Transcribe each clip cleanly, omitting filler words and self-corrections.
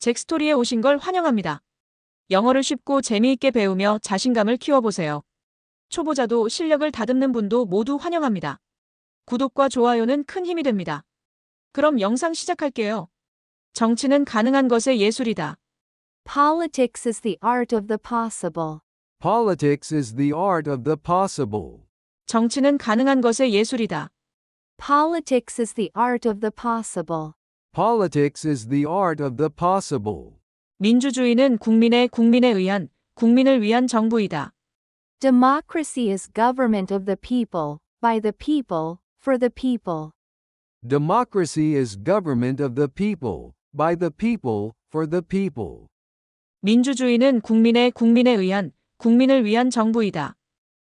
잭스토리에 오신 걸 환영합니다. 영어를 쉽고 재미있게 배우며 자신감을 키워보세요. 초보자도 실력을 다듬는 분도 모두 환영합니다. 구독과 좋아요는 큰 힘이 됩니다. 그럼 영상 시작할게요. 정치는 가능한 것의 예술이다. Politics is the art of the possible. Politics is the art of the possible. 정치는 가능한 것의 예술이다. Politics is the art of the possible. Politics is the art of the possible. 민주주의는 국민에 의한, 국민을 위한 정부이다. Democracy is government of the people, by the people, for the people. Democracy is government of the people, by the people, for the people. 민주주의는 국민에 의한, 국민을 위한 정부이다.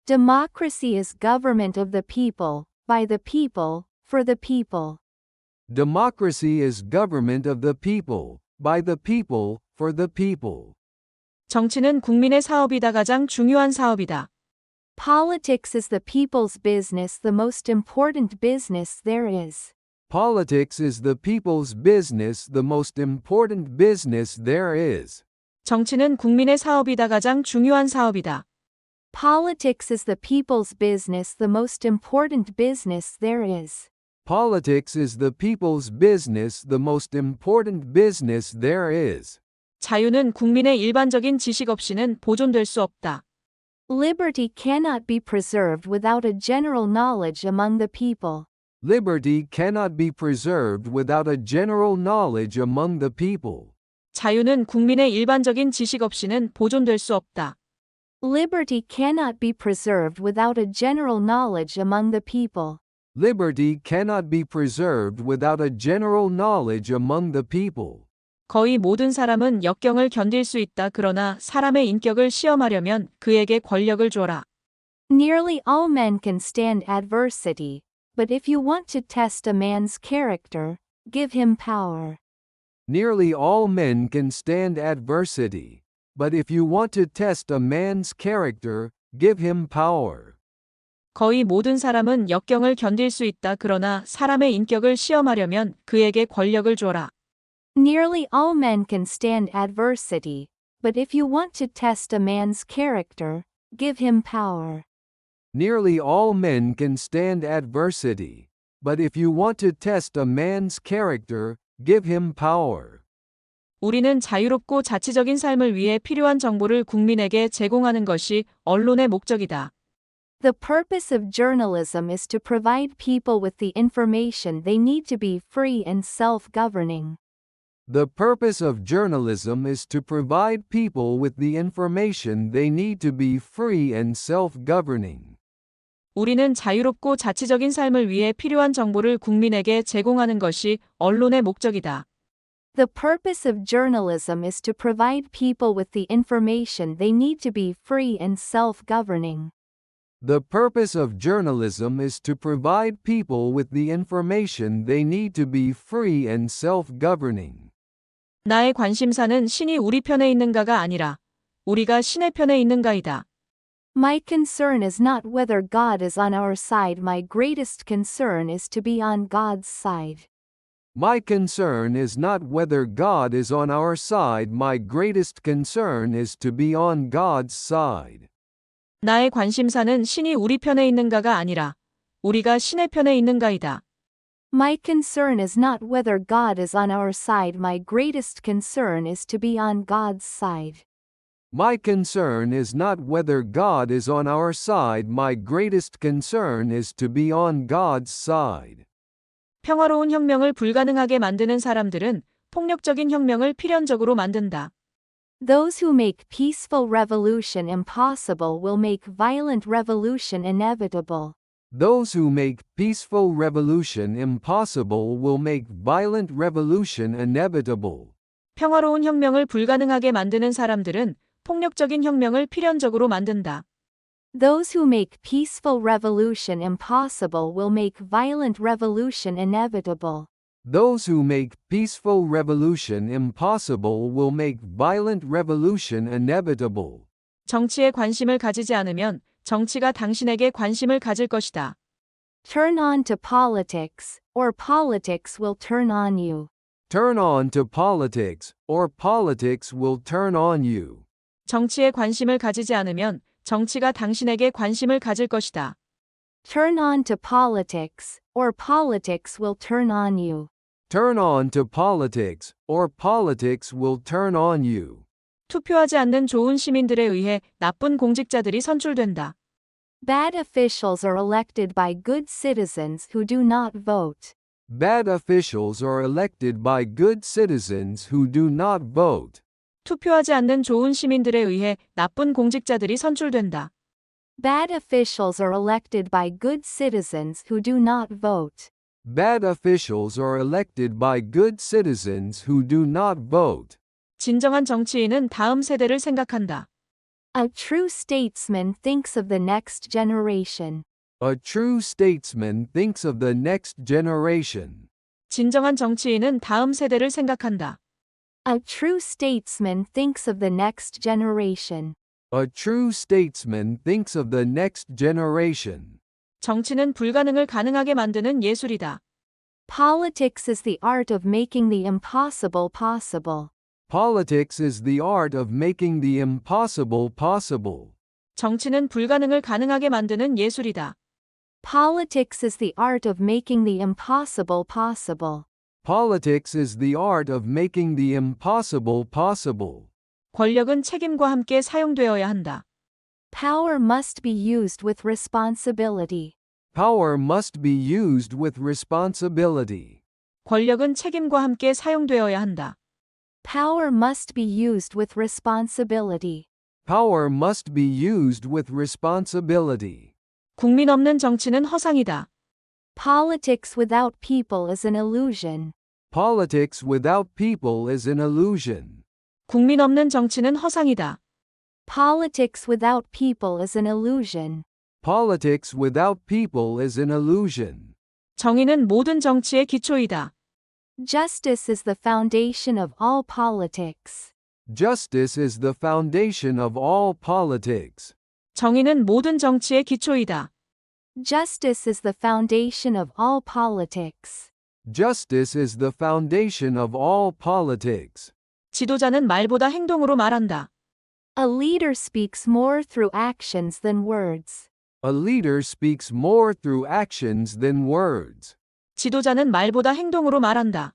Democracy is government of the people, by the people, for the people. Democracy is government of the people, by the people, for the people. 정치는 국민의 사업이다. 가장 중요한 사업이다. Politics is the people's business, the most important business there is. Politics is the people's business, the most important business there is. 정치는 국민의 사업이다. 가장 중요한 사업이다. Politics is the people's business, the most important business there is. Politics is the people's business, the most important business there is. 자유는 국민의 일반적인 지식 없이는 보존될 수 없다. Liberty cannot be preserved without a general knowledge among the people. Liberty cannot be preserved without a general knowledge among the people. 자유는 국민의 일반적인 지식 없이는 보존될 수 없다. Liberty cannot be preserved without a general knowledge among the people. Liberty cannot be preserved without a general knowledge among the people. 거의 모든 사람은 역경을 견딜 수 있다. 그러나 사람의 인격을 시험하려면 그에게 권력을 줘라. Nearly all men can stand adversity, but if you want to test a man's character, give him power. Nearly all men can stand adversity, but if you want to test a man's character, give him power. 거의 모든 사람은 역경을 견딜 수 있다. 그러나 사람의 인격을 시험하려면 그에게 권력을 줘라. Nearly all men can stand adversity, but if you want to test a man's character, give him power. Nearly all men can stand adversity, but if you want to test a man's character, give him power. 우리는 자유롭고 자치적인 삶을 위해 필요한 정보를 국민에게 제공하는 것이 언론의 목적이다. The purpose of journalism is to provide people with the information they need to be free and self-governing. The purpose of journalism is to provide people with the information they need to be free and self-governing. 우리는 자유롭고 자치적인 삶을 위해 필요한 정보를 국민에게 제공하는 것이 언론의 목적이다. The purpose of journalism is to provide people with the information they need to be free and self-governing. The purpose of journalism is to provide people with the information they need to be free and self-governing. 나의 관심사는 신이 우리 편에 있는가가 아니라 우리가 신의 편에 있는가이다. My concern is not whether God is on our side. My greatest concern is to be on God's side. My concern is not whether God is on our side. My greatest concern is to be on God's side. 나의 관심사는 신이 우리 편에 있는가가 아니라 우리가 신의 편에 있는가이다. My concern is not whether God is on our side. My greatest concern is to be on God's side. My concern is not whether God is on our side. My greatest concern is to be on God's side. 평화로운 혁명을 불가능하게 만드는 사람들은 폭력적인 혁명을 필연적으로 만든다. Those who make peaceful revolution impossible will make violent revolution inevitable. Those who make peaceful revolution impossible will make violent revolution inevitable. 평화로운 혁명을 불가능하게 만드는 사람들은 폭력적인 혁명을 필연적으로 만든다. Those who make peaceful revolution impossible will make violent revolution inevitable. Those who make peaceful revolution impossible will make violent revolution inevitable. 정치에 관심을 가지지 않으면 정치가 당신에게 관심을 가질 것이다. Turn on to politics, or politics will turn on you. Turn on to politics, or politics will turn on you. 정치에 관심을 가지지 않으면 정치가 당신에게 관심을 가질 것이다. Turn on to politics, or politics will turn on you. Turn on to politics, or politics will turn on you. 투표하지 않는 좋은 시민들에 의해 나쁜 공직자들이 선출된다. Bad officials are elected by good citizens who do not vote. Bad officials are elected by good citizens who do not vote. 투표하지 않는 좋은 시민들에 의해 나쁜 공직자들이 선출된다. Bad officials are elected by good citizens who do not vote. Bad officials are elected by good citizens who do not vote. 진정한 정치인은 다음 세대를 생각한다. A true statesman thinks of the next generation. A true statesman thinks of the next generation. 진정한 정치인은 다음 세대를 생각한다. A true statesman thinks of the next generation. A true statesman thinks of the next generation. 정치는 불가능을 가능하게 만드는 예술이다. Politics is the art of making the impossible possible. Politics is the art of making the impossible possible. 정치는 불가능을 가능하게 만드는 예술이다. Politics is the art of making the impossible possible. Politics is the art of making the impossible possible. 권력은 책임과 함께 사용되어야 한다. Power must be used with responsibility. Power must be used with responsibility. 권력은 책임과 함께 사용되어야 한다. Power must be used with responsibility. Power must be used with responsibility. 국민 없는 정치는 허상이다. Politics without people is an illusion. Politics without people is an illusion. 국민 없는 정치는 허상이다. Politics without people is an illusion. Politics without people is an illusion. 정의는 모든 정치의 기초이다. Justice is the foundation of all politics. Justice is the foundation of all politics. 정의는 모든 정치의 기초이다. Justice is the foundation of all politics. Justice is the foundation of all politics. 지도자는 말보다 행동으로 말한다. A leader speaks more through actions than words. A leader speaks more through actions than words. 지도자는 말보다 행동으로 말한다.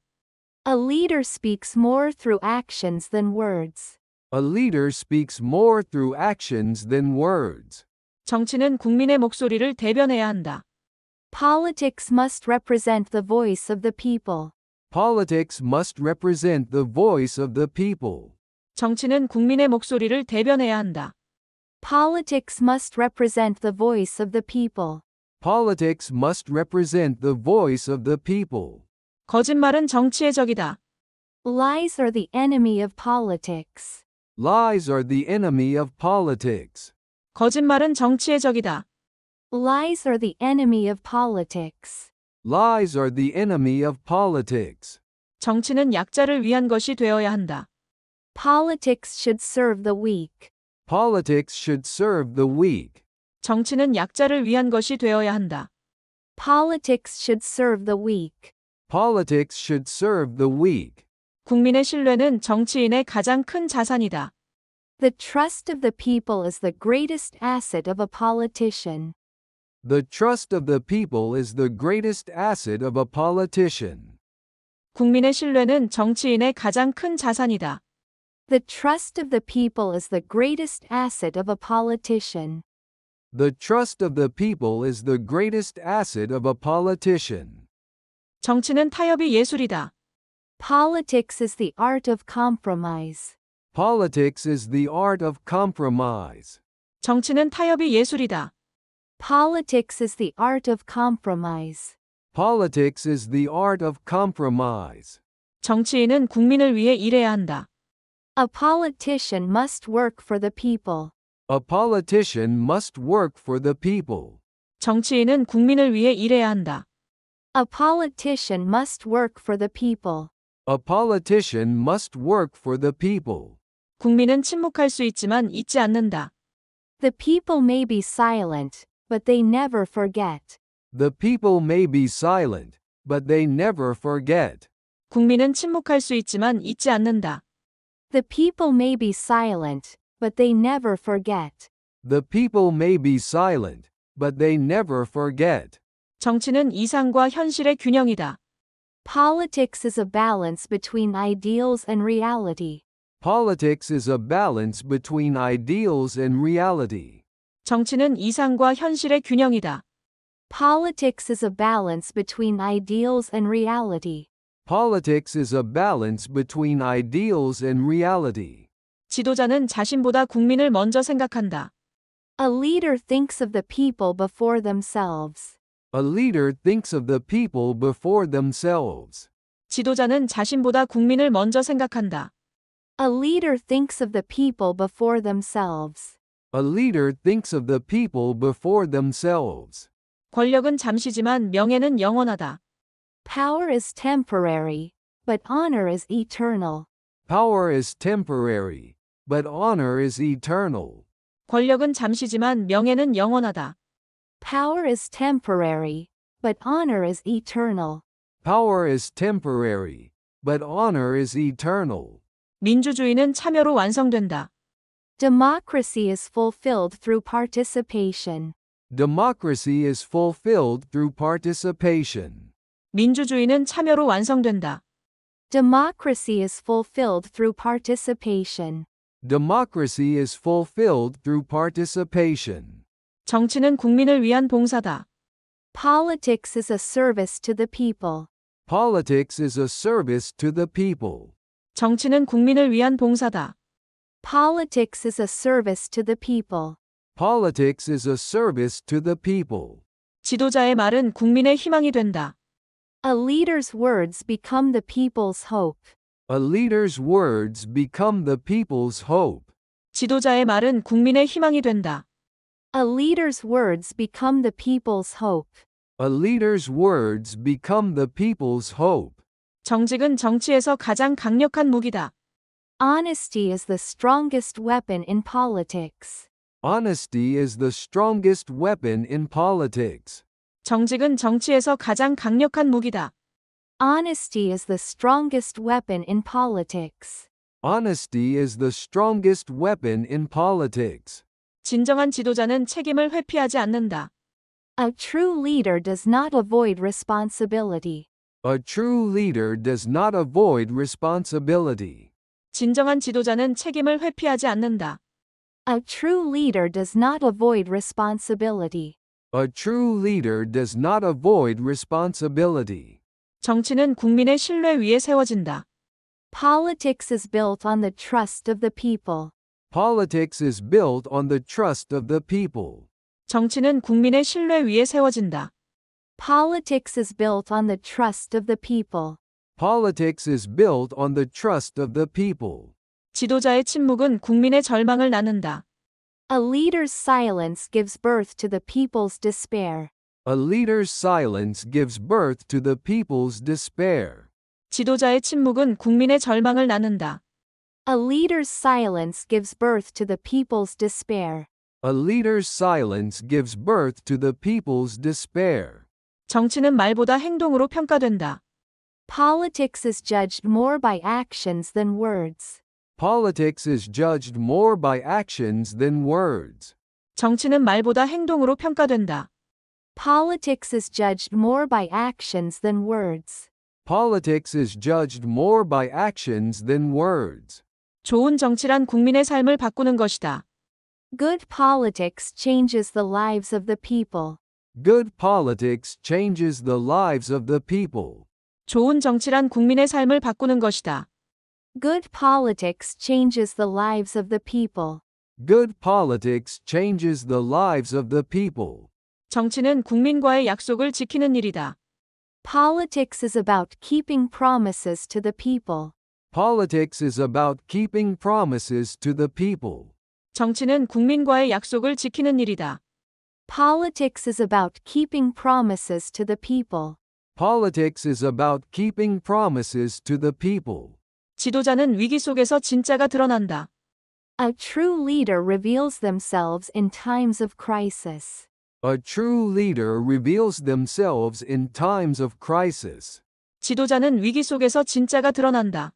A leader speaks more through actions than words. A leader speaks more through actions than words. 정치는 국민의 목소리를 대변해야 한다. Politics must represent the voice of the people. Politics must represent the voice of the people. 정치는 국민의 목소리를 대변해야 한다. Politics must represent the voice of the people. Politics must represent the voice of the people. 거짓말은 정치의 적이다. Lies are the enemy of politics. Lies are the enemy of politics. 거짓말은 정치의 적이다. Lies are the enemy of politics. Lies are the enemy of politics. 정치는 약자를 위한 것이 되어야 한다. Politics should serve the weak. Politics should serve the weak. 정치는 약자를 위한 것이 되어야 한다. Politics should serve the weak. Politics should serve the weak. 국민의 신뢰는 정치인의 가장 큰 자산이다. The trust of the people is the greatest asset of a politician. The trust of the people is the greatest asset of a politician. 국민의 신뢰는 정치인의 가장 큰 자산이다. The trust of the people is the greatest asset of a politician. The trust of the people is the greatest asset of a politician. 정치는 타협이 예술이다. Politics is the art of compromise. Politics is the art of compromise. 정치는 타협이 예술이다. Politics is the art of compromise. Politics is the art of compromise. 정치인은 국민을 위해 일해야 한다. A politician must work for the people. A politician must work for the people. 정치인은 국민을 위해 일해야 한다. A politician must work for the people. A politician must work for the people. 국민은 침묵할 수 있지만 잊지 않는다. The people may be silent, but they never forget. The people may be silent, but they never forget. 국민은 침묵할 수 있지만 잊지 않는다. The people may be silent, but they never forget. The people may be silent, but they never forget. 정치는 이상과 현실의 균형이다. Politics is a balance between ideals and reality. Politics is a balance between ideals and reality. 정치는 이상과 현실의 균형이다. Politics is a balance between ideals and reality. Politics is a balance between ideals and reality. 지도자는 자신보다 국민을 먼저 생각한다. A leader thinks of the people before themselves. A leader thinks of the people before themselves. 지도자는 자신보다 국민을 먼저 생각한다. A leader thinks of the people before themselves. A leader thinks of the people before themselves. 권력은 잠시지만 명예는 영원하다. Power is temporary, but honor is eternal. Power is temporary, but honor is eternal. 권력은 잠시지만 명예는 영원하다. Power is temporary, but honor is eternal. Power is temporary, but honor is eternal. 민주주의는 참여로 완성된다. Democracy is fulfilled through participation. Democracy is fulfilled through participation. 민주주의는 참여로 완성된다. Democracy is fulfilled through participation. Democracy is fulfilled through participation. 정치는 국민을 위한 봉사다. Politics is a service to the people. Politics is a service to the people. 정치는 국민을 위한 봉사다. Politics is a service to the people. Politics is a service to the people. 지도자의 말은 국민의 희망이 된다. A leader's words become the people's hope. A leader's words become the people's hope. 지도자의 말은 국민의 희망이 된다. A leader's words become the people's hope. A leader's words become the people's hope. 정직은 정치에서 가장 강력한 무기다. Honesty is the strongest weapon in politics. Honesty is the strongest weapon in politics. 정직은 정치에서 가장 강력한 무기다. Honesty is the strongest weapon in politics. Honesty is the strongest weapon in politics. 진정한 지도자는 책임을 회피하지 않는다. A true leader does not avoid responsibility. A true leader does not avoid responsibility. 진정한 지도자는 책임을 회피하지 않는다. A true leader does not avoid responsibility. A true leader does not avoid responsibility. 정치는 국민의 신뢰 위에 세워진다. Politics is built on the trust of the people. Politics is built on the trust of the people. 정치는 국민의 신뢰 위에 세워진다. Politics is built on the trust of the people. Politics is built on the trust of the people. 지도자의 침묵은 국민의 절망을 나눈다. A leader's silence gives birth to the people's despair. A leader's silence gives birth to the people's despair. 지도자의 침묵은 국민의 절망을 나눈다. A leader's silence gives birth to the people's despair. A leader's silence gives birth to the people's despair. 정치는 말보다 행동으로 평가된다. Politics is judged more by actions than words. Politics is judged more by actions than words. 정치는 말보다 행동으로 평가된다. Politics is judged more by actions than words. Politics is judged more by actions than words. 좋은 정치란 국민의 삶을 바꾸는 것이다. Good politics changes the lives of the people. Good politics changes the lives of the people. 좋은 정치란 국민의 삶을 바꾸는 것이다. Good politics changes the lives of the people. Good politics changes the lives of the people. 정치는 국민과의 약속을 지키는 일이다. Politics is about keeping promises to the people. Politics is about keeping promises to the people. 정치는 국민과의 약속을 지키는 일이다. Politics is about keeping promises to the people. Politics is about keeping promises to the people. 지도자는 위기 속에서 진짜가 드러난다. A true leader reveals themselves in times of crisis. A true leader reveals themselves in times of crisis. 지도자는 위기 속에서 진짜가 드러난다.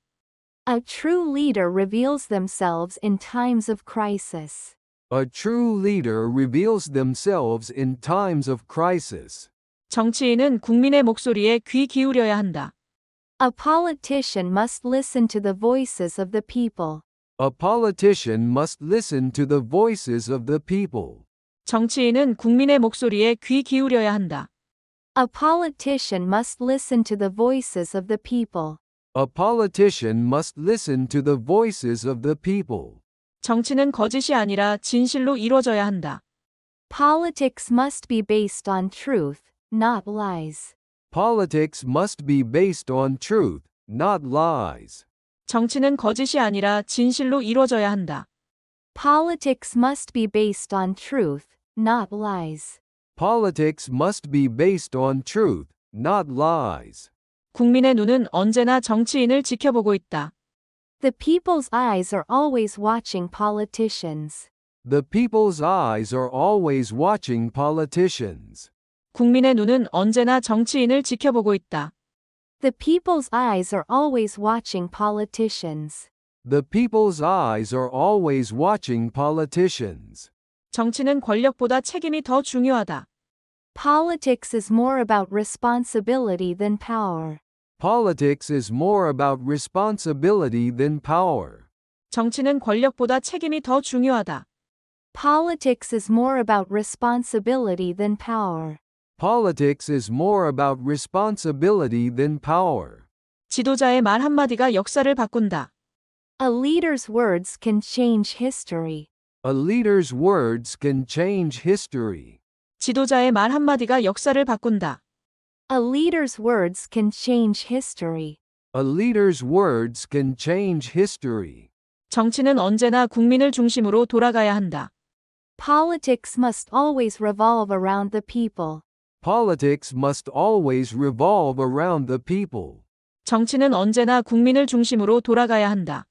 A true leader reveals themselves in times of crisis. A true leader reveals themselves in times of crisis. 정치인은 국민의 목소리에 귀 기울여야 한다. A politician must listen to the voices of the people. A politician must listen to the voices of the people. 정치인은 국민의 목소리에 귀 기울여야 한다. A politician must listen to the voices of the people. A politician must listen to the voices of the people. 정치는 거짓이 아니라 진실로 이루어져야 한다. Politics must be based on truth, not lies. Politics must be based on truth, not lies. 정치는 거짓이 아니라 진실로 이루어져야 한다. Politics must be based on truth, not lies. Politics must be based on truth, not lies. 국민의 눈은 언제나 정치인을 지켜보고 있다. The people's eyes are always watching politicians. The people's eyes are always watching politicians. 국민의 눈은 언제나 정치인을 지켜보고 있다. The people's eyes are always watching politicians. The people's eyes are always watching politicians. 정치는 권력보다 책임이 더 중요하다. Politics is more about responsibility than power. Politics is more about responsibility than power. 정치는 권력보다 책임이 더 중요하다. Politics is more about responsibility than power. Politics is more about responsibility than power. 지도자의 말 한마디가 역사를 바꾼다. A leader's words can change history. A leader's words can change history. 지도자의 말 한마디가 역사를 바꾼다. A leader's words can change history. A leader's words can change history. 정치는 언제나 국민을 중심으로 돌아가야 한다. Politics must always revolve around the people. Politics must always revolve around the people. 정치는 언제나 국민을 중심으로 돌아가야 한다.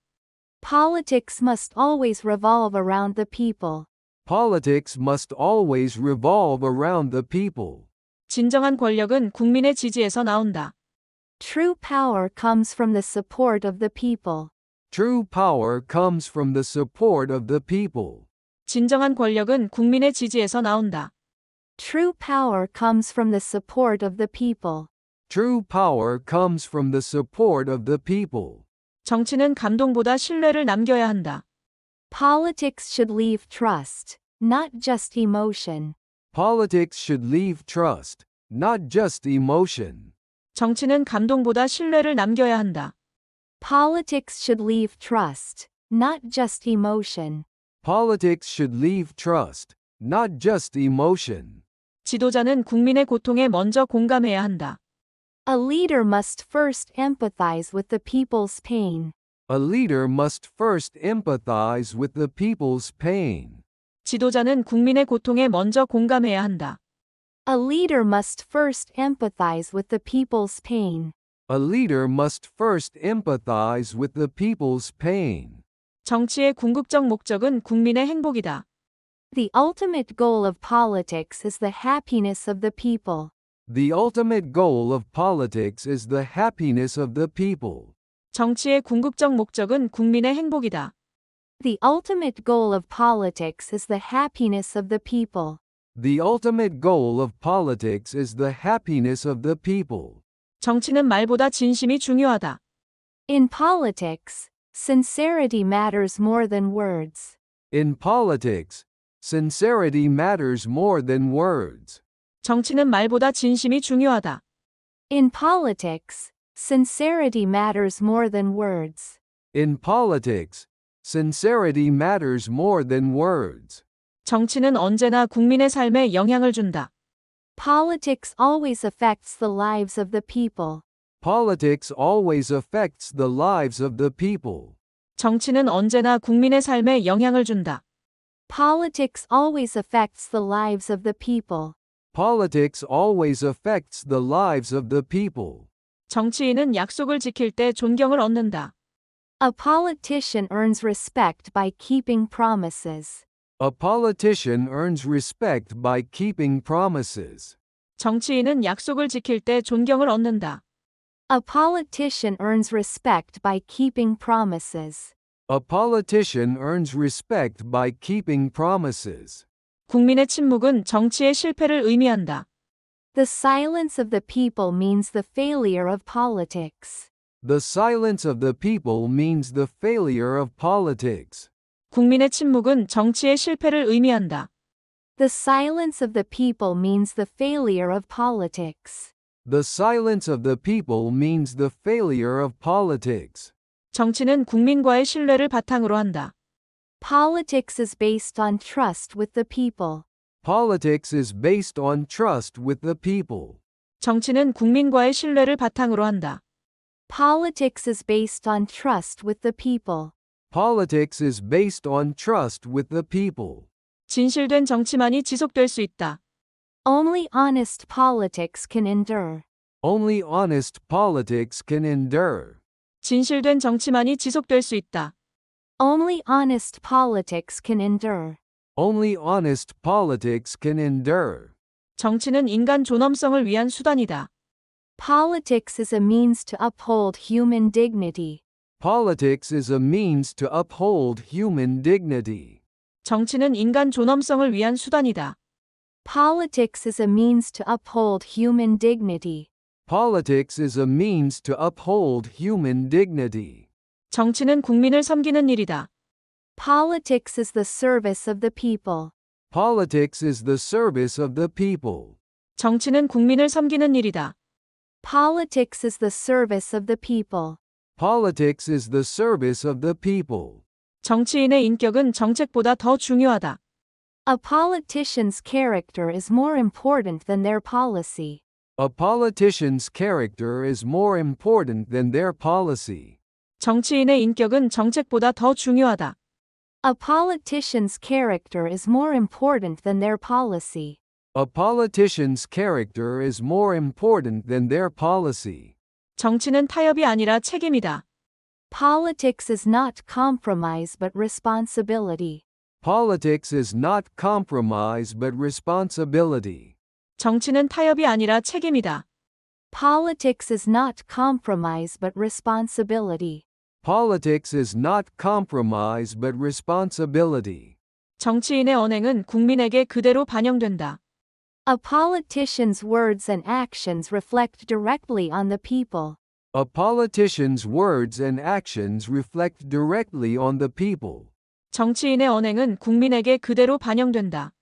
Politics must always revolve around the people. Politics must always revolve around the people. 진정한 권력은 국민의 지지에서 나온다. True power comes from the support of the people. True power comes from the support of the people. 진정한 권력은 국민의 지지에서 나온다. True power comes from the support of the people. True power comes from the support of the people. 정치는 감동보다 신뢰를 남겨야 한다. Politics should leave trust, not just emotion. Politics should leave trust, not just emotion. 정치는 감동보다 신뢰를 남겨야 한다. Politics should leave trust, not just emotion. Politics should leave trust, not just emotion. 지도자는 국민의 고통에 먼저 공감해야 한다. A leader must first empathize with the people's pain. A leader must first empathize with the people's pain. 지도자는 국민의 고통에 먼저 공감해야 한다. A leader must first empathize with the people's pain. A leader must first empathize with the people's pain. 정치의 궁극적 목적은 국민의 행복이다. The ultimate goal of politics is the happiness of the people. The ultimate goal of politics is the happiness of the people. 정치의 궁극적 목적은 국민의 행복이다. The ultimate goal of politics is the happiness of the people. The ultimate goal of politics is the happiness of the people. 정치는 말보다 진심이 중요하다. In politics, sincerity matters more than words. In politics, sincerity matters more than words. 정치는 말보다 진심이 중요하다. In politics, sincerity matters more than words. In politics, sincerity matters more than words. 정치는 언제나 국민의 삶에 영향을 준다. Politics always affects the lives of the people. Politics always affects the lives of the people. 정치는 언제나 국민의 삶에 영향을 준다. Politics always affects the lives of the people. Politics always affects the lives of the people. 정치인은 약속을 지킬 때 존경을 얻는다. A politician earns respect by keeping promises. A politician earns respect by keeping promises. 정치인은 약속을 지킬 때 존경을 얻는다. A politician earns respect by keeping promises. A politician earns respect by keeping promises. 국민의 침묵은 정치의 실패를 의미한다. The silence of the people means the failure of politics. The silence of the people means the failure of politics. 국민의 침묵은 정치의 실패를 의미한다. The silence of the people means the failure of politics. The silence of the people means the failure of politics. 정치는 국민과의 신뢰를 바탕으로 한다. Politics is based on trust with the people. Politics is based on trust with the people. 정치는 국민과의 신뢰를 바탕으로 한다. Politics is based on trust with the people. Politics is based on trust with the people. 진실된 정치만이 지속될 수 있다. Only honest politics can endure. Only honest politics can endure. 진실된 정치만이 지속될 수 있다. Only honest politics can endure. Only honest politics can endure. 정치는 인간 존엄성을 위한 수단이다. Politics is a means to uphold human dignity. Politics is a means to uphold human dignity. 정치는 인간 존엄성을 위한 수단이다. Politics is a means to uphold human dignity. Politics is a means to uphold human dignity. 정치는 국민을 섬기는 일이다. Politics is the service of the people. Politics is the service of the people. 정치는 국민을 섬기는 일이다. Politics is the service of the people. Politics is the service of the people. 정치인의 인격은 정책보다 더 중요하다. A politician's character is more important than their policy. A politician's character is more important than their policy. 정치인의 인격은 정책보다 더 중요하다. A politician's character is more important than their policy. A politician's character is more important than their policy. 정치는 타협이 아니라 책임이다. Politics is not compromise but responsibility. Politics is not compromise but responsibility. 정치는 타협이 아니라 책임이다. Politics is not compromise but responsibility. Politics is not compromise but responsibility. 정치인의 언행은 국민에게 그대로 반영된다. A politician's words and actions reflect directly on the people. A politician's words and actions reflect directly on the people. 정치인의 언행은 국민에게 그대로 반영된다.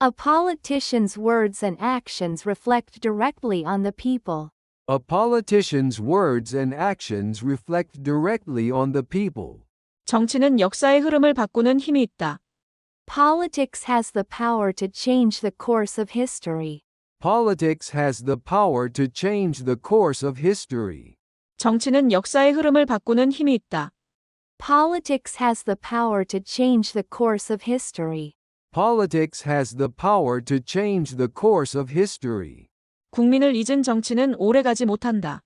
A politician's words and actions reflect directly on the people. A politician's words and actions reflect directly on the people. 정치는 역사의 흐름을 바꾸는 힘이 있다. Politics has the power to change the course of history. Politics has the power to change the course of history. 정치는 역사의 흐름을 바꾸는 힘이 있다. Politics has the power to change the course of history. Politics has the power to change the course of history. 국민을 잊은 정치는 오래가지 못한다.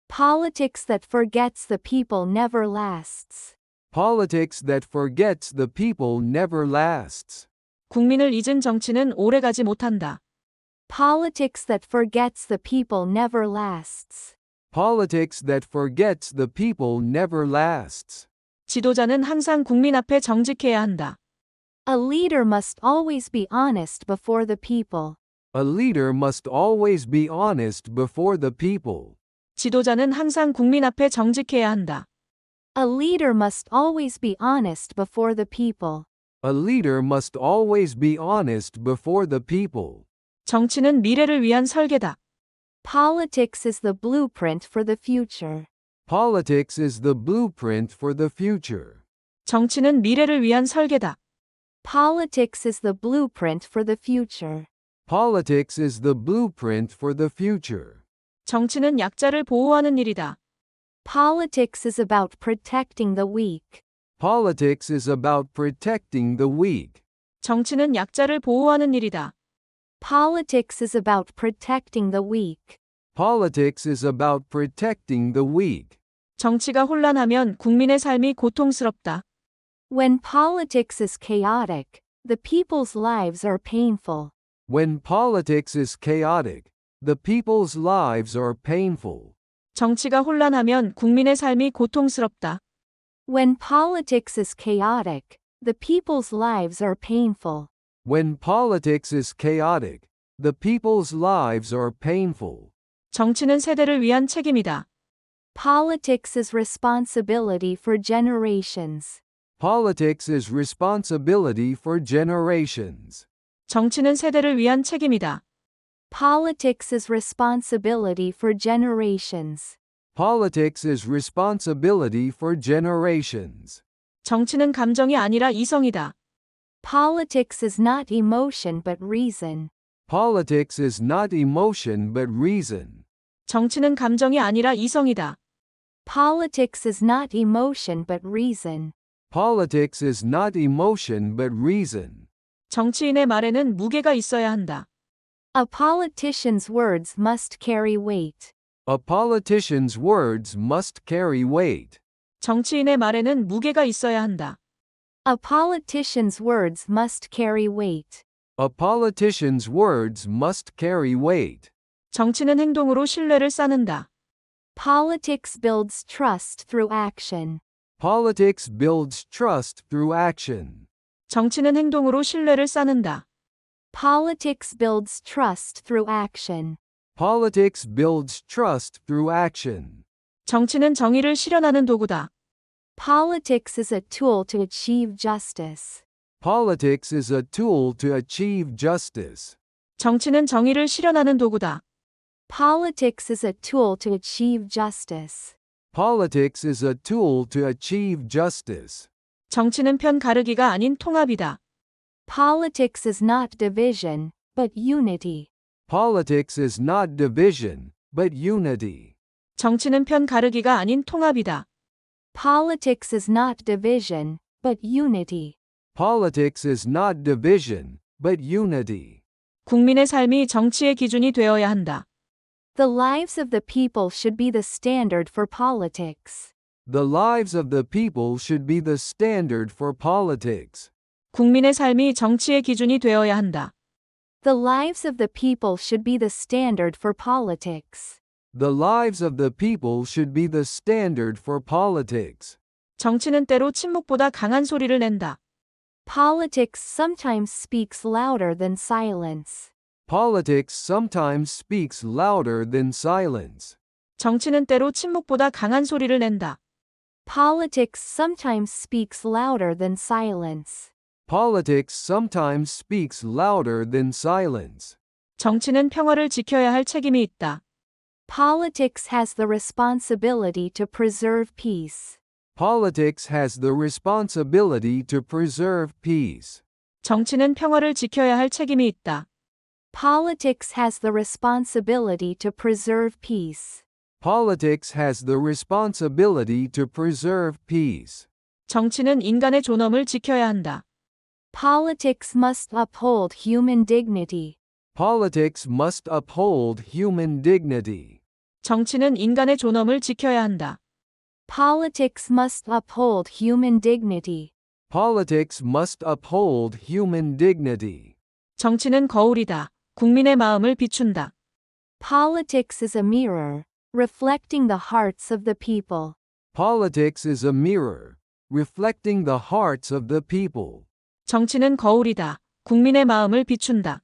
Politics that forgets the people never lasts. Politics that forgets the people never lasts. 국민을 잊은 정치는 오래가지 못한다. Politics that forgets the people never lasts. Politics that forgets the people never lasts. 지도자는 항상 국민 앞에 정직해야 한다. A leader must always be honest before the people. A leader must always be honest before the people. 지도자는 항상 국민 앞에 정직해야 한다. A leader must always be honest before the people. A leader must always be honest before the people. 정치는 미래를 위한 설계다. Politics is the blueprint for the future. Politics is the blueprint for the future. 정치는 미래를 위한 설계다. Politics is the blueprint for the future. Politics is the blueprint for the future. 정치는 약자를 보호하는 일이다. Politics is about protecting the weak. Politics is about protecting the weak. 정치는 약자를 보호하는 일이다. Politics is about protecting the weak. Politics is about protecting the weak. 정치가 혼란하면 국민의 삶이 고통스럽다. When politics is chaotic, the people's lives are painful. When politics is chaotic, the people's lives are painful. 정치가 혼란하면 국민의 삶이 고통스럽다. When politics is chaotic, the people's lives are painful. When politics is chaotic, the people's lives are painful. 정치는 세대를 위한 책임이다. Politics is responsibility for generations. Politics is responsibility for generations. 정치는 세대를 위한 책임이다. Politics is responsibility for generations. Politics is responsibility for generations. 정치는 감정이 아니라 이성이다. Politics is not emotion but reason. Politics is not emotion but reason. 정치는 감정이 아니라 이성이다. Politics is not emotion but reason. Politics is not emotion but reason. 정치인의 말에는 무게가 있어야 한다. A politician's words must carry weight. A politician's words must carry weight. 정치인의 말에는 무게가 있어야 한다. A politician's words must carry weight. A politician's words must carry weight. 정치는 행동으로 신뢰를 쌓는다. Politics builds trust through action. Politics builds trust through action. 정치는 행동으로 신뢰를 쌓는다. Politics builds trust through action. Politics builds trust through action. 정치는 정의를 실현하는 도구다. Politics is a tool to achieve justice. Politics is a tool to achieve justice. 정치는 정의를 실현하는 도구다. Politics is a tool to achieve justice. Politics is a tool to achieve justice. 정치는 편 가르기가 아닌 통합이다. Politics is not division, but unity. Politics is not division, but unity. 정치는 편 가르기가 아닌 통합이다. Politics is not division, but unity. Politics is not division, but unity. 국민의 삶이 정치의 기준이 되어야 한다. The lives of the people should be the standard for politics. The lives of the people should be the standard for politics. 국민의 삶이 정치의 기준이 되어야 한다. The lives of the people should be the standard for politics. The lives of the people should be the standard for politics. 정치는 때로 침묵보다 강한 소리를 낸다. Politics sometimes speaks louder than silence. Politics sometimes speaks louder than silence. 정치는 때로 침묵보다 강한 소리를 낸다. Politics sometimes speaks louder than silence. Politics sometimes speaks louder than silence. 정치는 평화를 지켜야 할 책임이 있다. Politics has the responsibility to preserve peace. Politics has the responsibility to preserve peace. 정치는 평화를 지켜야 할 책임이 있다. Politics has the responsibility to preserve peace. Politics has the responsibility to preserve peace. 정치는 인간의 존엄을 지켜야 한다. Politics must uphold human dignity. Politics must uphold human dignity. 정치는 인간의 존엄을 지켜야 한다. Politics must uphold human dignity. Politics must uphold human dignity. 정치는 거울이다. 국민의 마음을 비춘다. Politics is a mirror, reflecting the hearts of the people. Politics is a mirror, reflecting the hearts of the people. 정치는 거울이다. 국민의 마음을 비춘다.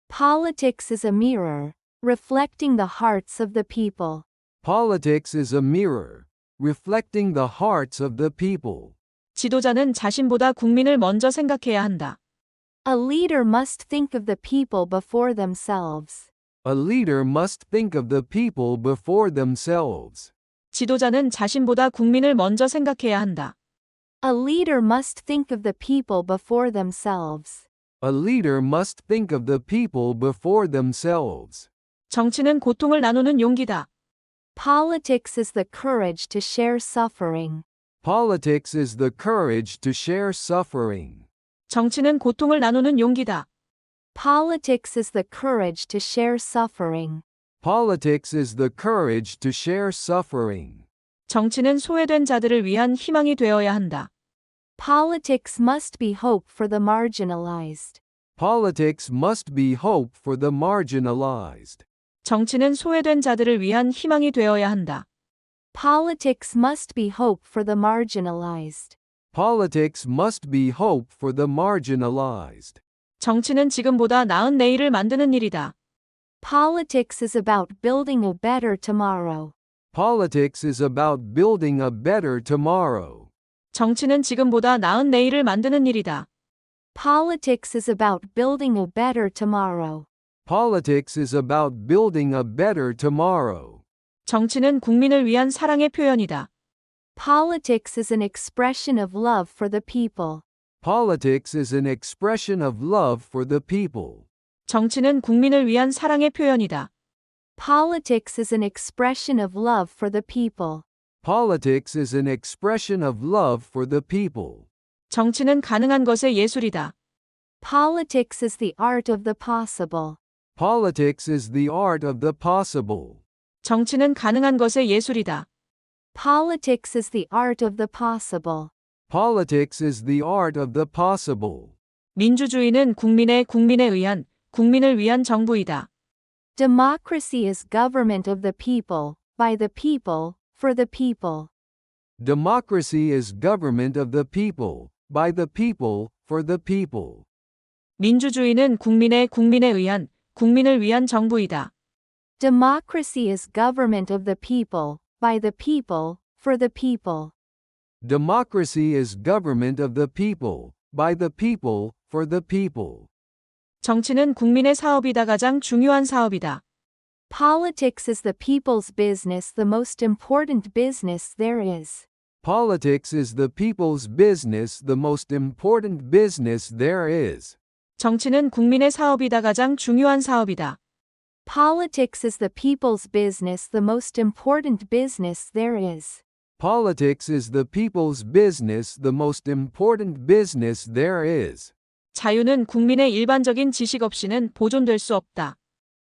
Politics is a mirror, reflecting the hearts of the people. Politics is a mirror, reflecting the hearts of the people. 지도자는 자신보다 국민을 먼저 생각해야 한다. A leader must think of the people before themselves. A leader must think of the people before themselves. 지도자는 자신보다 국민을 먼저 생각해야 한다. A leader must think of the people before themselves. A leader must think of the people before themselves. 정치는 고통을 나누는 용기다. Politics is the courage to share suffering. Politics is the courage to share suffering. 정치는 고통을 나누는 용기다. Politics is the courage to share suffering. Politics is the courage to share suffering. 정치는 소외된 자들을 위한 희망이 되어야 한다. Politics must be hope for the marginalized. Politics must be hope for the marginalized. 정치는 소외된 자들을 위한 희망이 되어야 한다. Politics must be hope for the marginalized. Politics must be hope for the marginalized. 정치는 지금보다 나은 내일을 만드는 일이다. Politics is about building a better tomorrow. Politics is about building a better tomorrow. 정치는 지금보다 나은 내일을 만드는 일이다. Politics is about building a better tomorrow. Politics is about building a better tomorrow. 정치는 국민을 위한 사랑의 표현이다. Politics is an expression of love for the people. Politics is an expression of love for the people. 정치는 국민을 위한 사랑의 표현이다. Politics is an expression of love for the people. Politics is an expression of love for the people. 정치는 가능한 것의 예술이다. Politics is the art of the possible. Politics is the art of the possible. 정치는 가능한 것의 예술이다. Politics is the art of the possible. Politics is the art of the possible. 민주주의는 국민에 의한, 국민을 위한 정부이다. Democracy is government of the people, by the people, for the people. Democracy is government of the people, by the people, for the people. 민주주의는 국민에 의한, 국민을 위한 정부이다. Democracy is government of the people, by the people, for the people. Democracy is government of the people, by the people, for the people. 정치는 국민의 사업이다. 가장 중요한 사업이다. Politics is the people's business, the most important business there is. Politics is the people's business, the most important business there is. 정치는 국민의 사업이다. 가장 중요한 사업이다. Politics is the people's business, the most important business there is. Politics is the people's business, the most important business there is. 자유는 국민의 일반적인 지식 없이는 보존될 수 없다.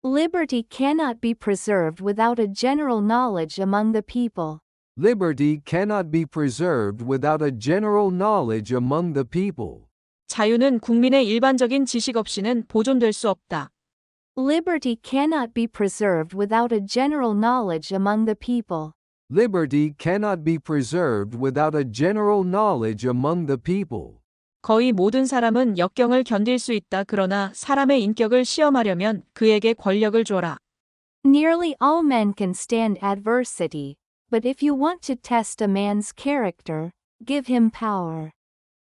Liberty cannot be preserved without a general knowledge among the people. Liberty cannot be preserved without a general knowledge among the people. 자유는 국민의 일반적인 지식 없이는 보존될 수 없다. Liberty cannot be preserved without a general knowledge among the people. Liberty cannot be preserved without a general knowledge among the people. 거의 모든 사람은 역경을 견딜 수 있다. 그러나 사람의 인격을 시험하려면 그에게 권력을 줘라. Nearly all men can stand adversity, but if you want to test a man's character, give him power.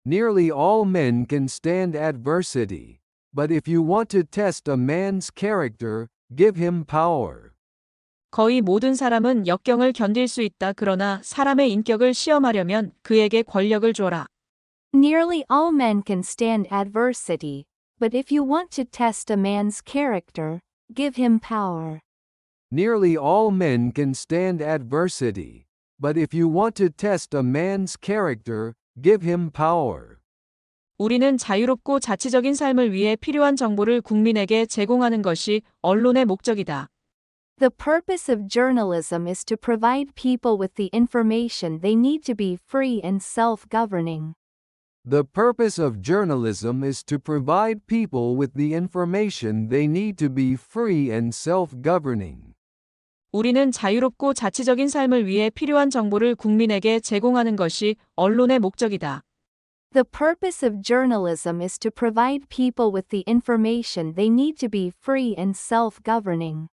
Nearly all men can stand adversity, but if you want to test a man's character, give him power. 거의 모든 사람은 역경을 견딜 수 있다. 그러나 사람의 인격을 시험하려면 그에게 권력을 줘라. Nearly all men can stand adversity, but if you want to test a man's character, give him power. Nearly all men can stand adversity, but if you want to test a man's character, give him power. 우리는 자유롭고 자치적인 삶을 위해 필요한 정보를 국민에게 제공하는 것이 언론의 목적이다. The purpose of journalism is to provide people with the information they need to be free and self-governing. The purpose of journalism is to provide people with the information they need to be free and self-governing. 우리는 자유롭고 자치적인 삶을 위해 필요한 정보를 국민에게 제공하는 것이 언론의 목적이다. The purpose of journalism is to provide people with the information they need to be free and self-governing.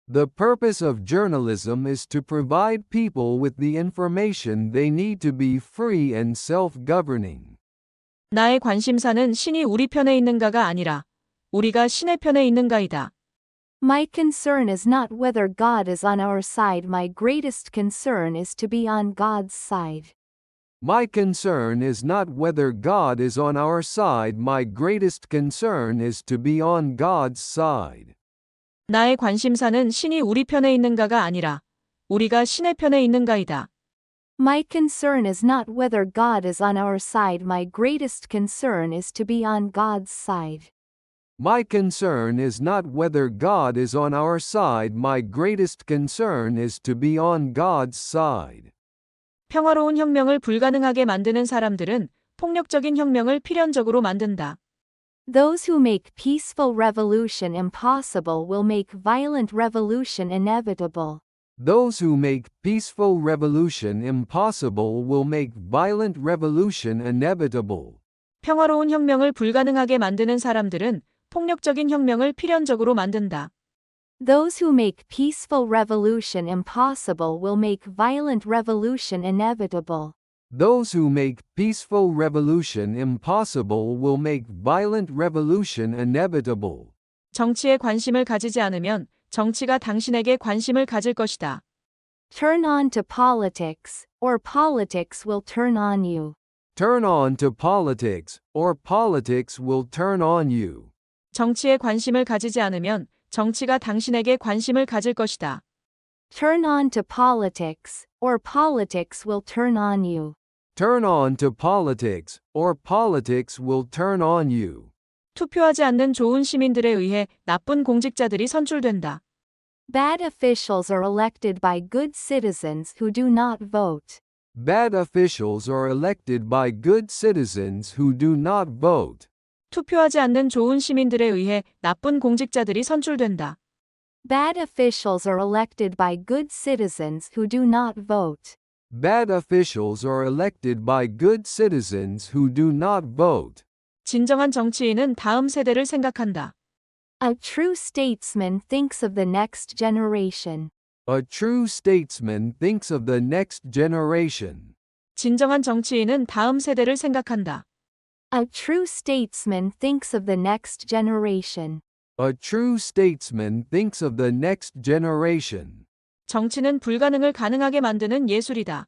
The purpose of journalism is to provide people with the information they need to be free and self-governing. 나의 관심사는 신이 우리 편에 있는가가 아니라 우리가 신의 편에 있는가이다. My concern is not whether God is on our side. My greatest concern is to be on God's side. My concern is not whether God is on our side. My greatest concern is to be on God's side. 나의 관심사는 신이 우리 편에 있는가가 아니라 우리가 신의 편에 있는가이다. My concern is not whether God is on our side. My greatest concern is to be on God's side. My concern is not whether God is on our side. My greatest concern is to be on God's side. 평화로운 혁명을 불가능하게 만드는 사람들은 폭력적인 혁명을 필연적으로 만든다. Those who make peaceful revolution impossible will make violent revolution inevitable. Those who make peaceful revolution impossible will make violent revolution inevitable. 평화로운 혁명을 불가능하게 만드는 사람들은 폭력적인 혁명을 필연적으로 만든다. Those who make peaceful revolution impossible will make violent revolution inevitable. Those who make peaceful revolution impossible will make violent revolution inevitable. 정치에 관심을 가지지 않으면 정치가 당신에게 관심을 가질 것이다. Turn on to politics, or politics will turn on you. Turn on to politics, or politics will turn on you. 정치에 관심을 가지지 않으면 정치가 당신에게 관심을 가질 것이다. Turn on to politics, or politics will turn on you. Turn on to politics, or politics will turn on you. 투표하지 않는 좋은 시민들에 의해 나쁜 공직자들이 선출된다. Bad officials are elected by good citizens who do not vote. Bad officials are elected by good citizens who do not vote. 투표하지 않는 좋은 시민들에 의해 나쁜 공직자들이 선출된다. Bad officials are elected by good citizens who do not vote. Bad officials are elected by good citizens who do not vote. 진정한 정치인은 다음 세대를 생각한다. A true statesman thinks of the next generation. A true statesman thinks of the next generation. 진정한 정치인은 다음 세대를 생각한다. A true statesman thinks of the next generation. A true statesman thinks of the next generation. 정치는 불가능을 가능하게 만드는 예술이다.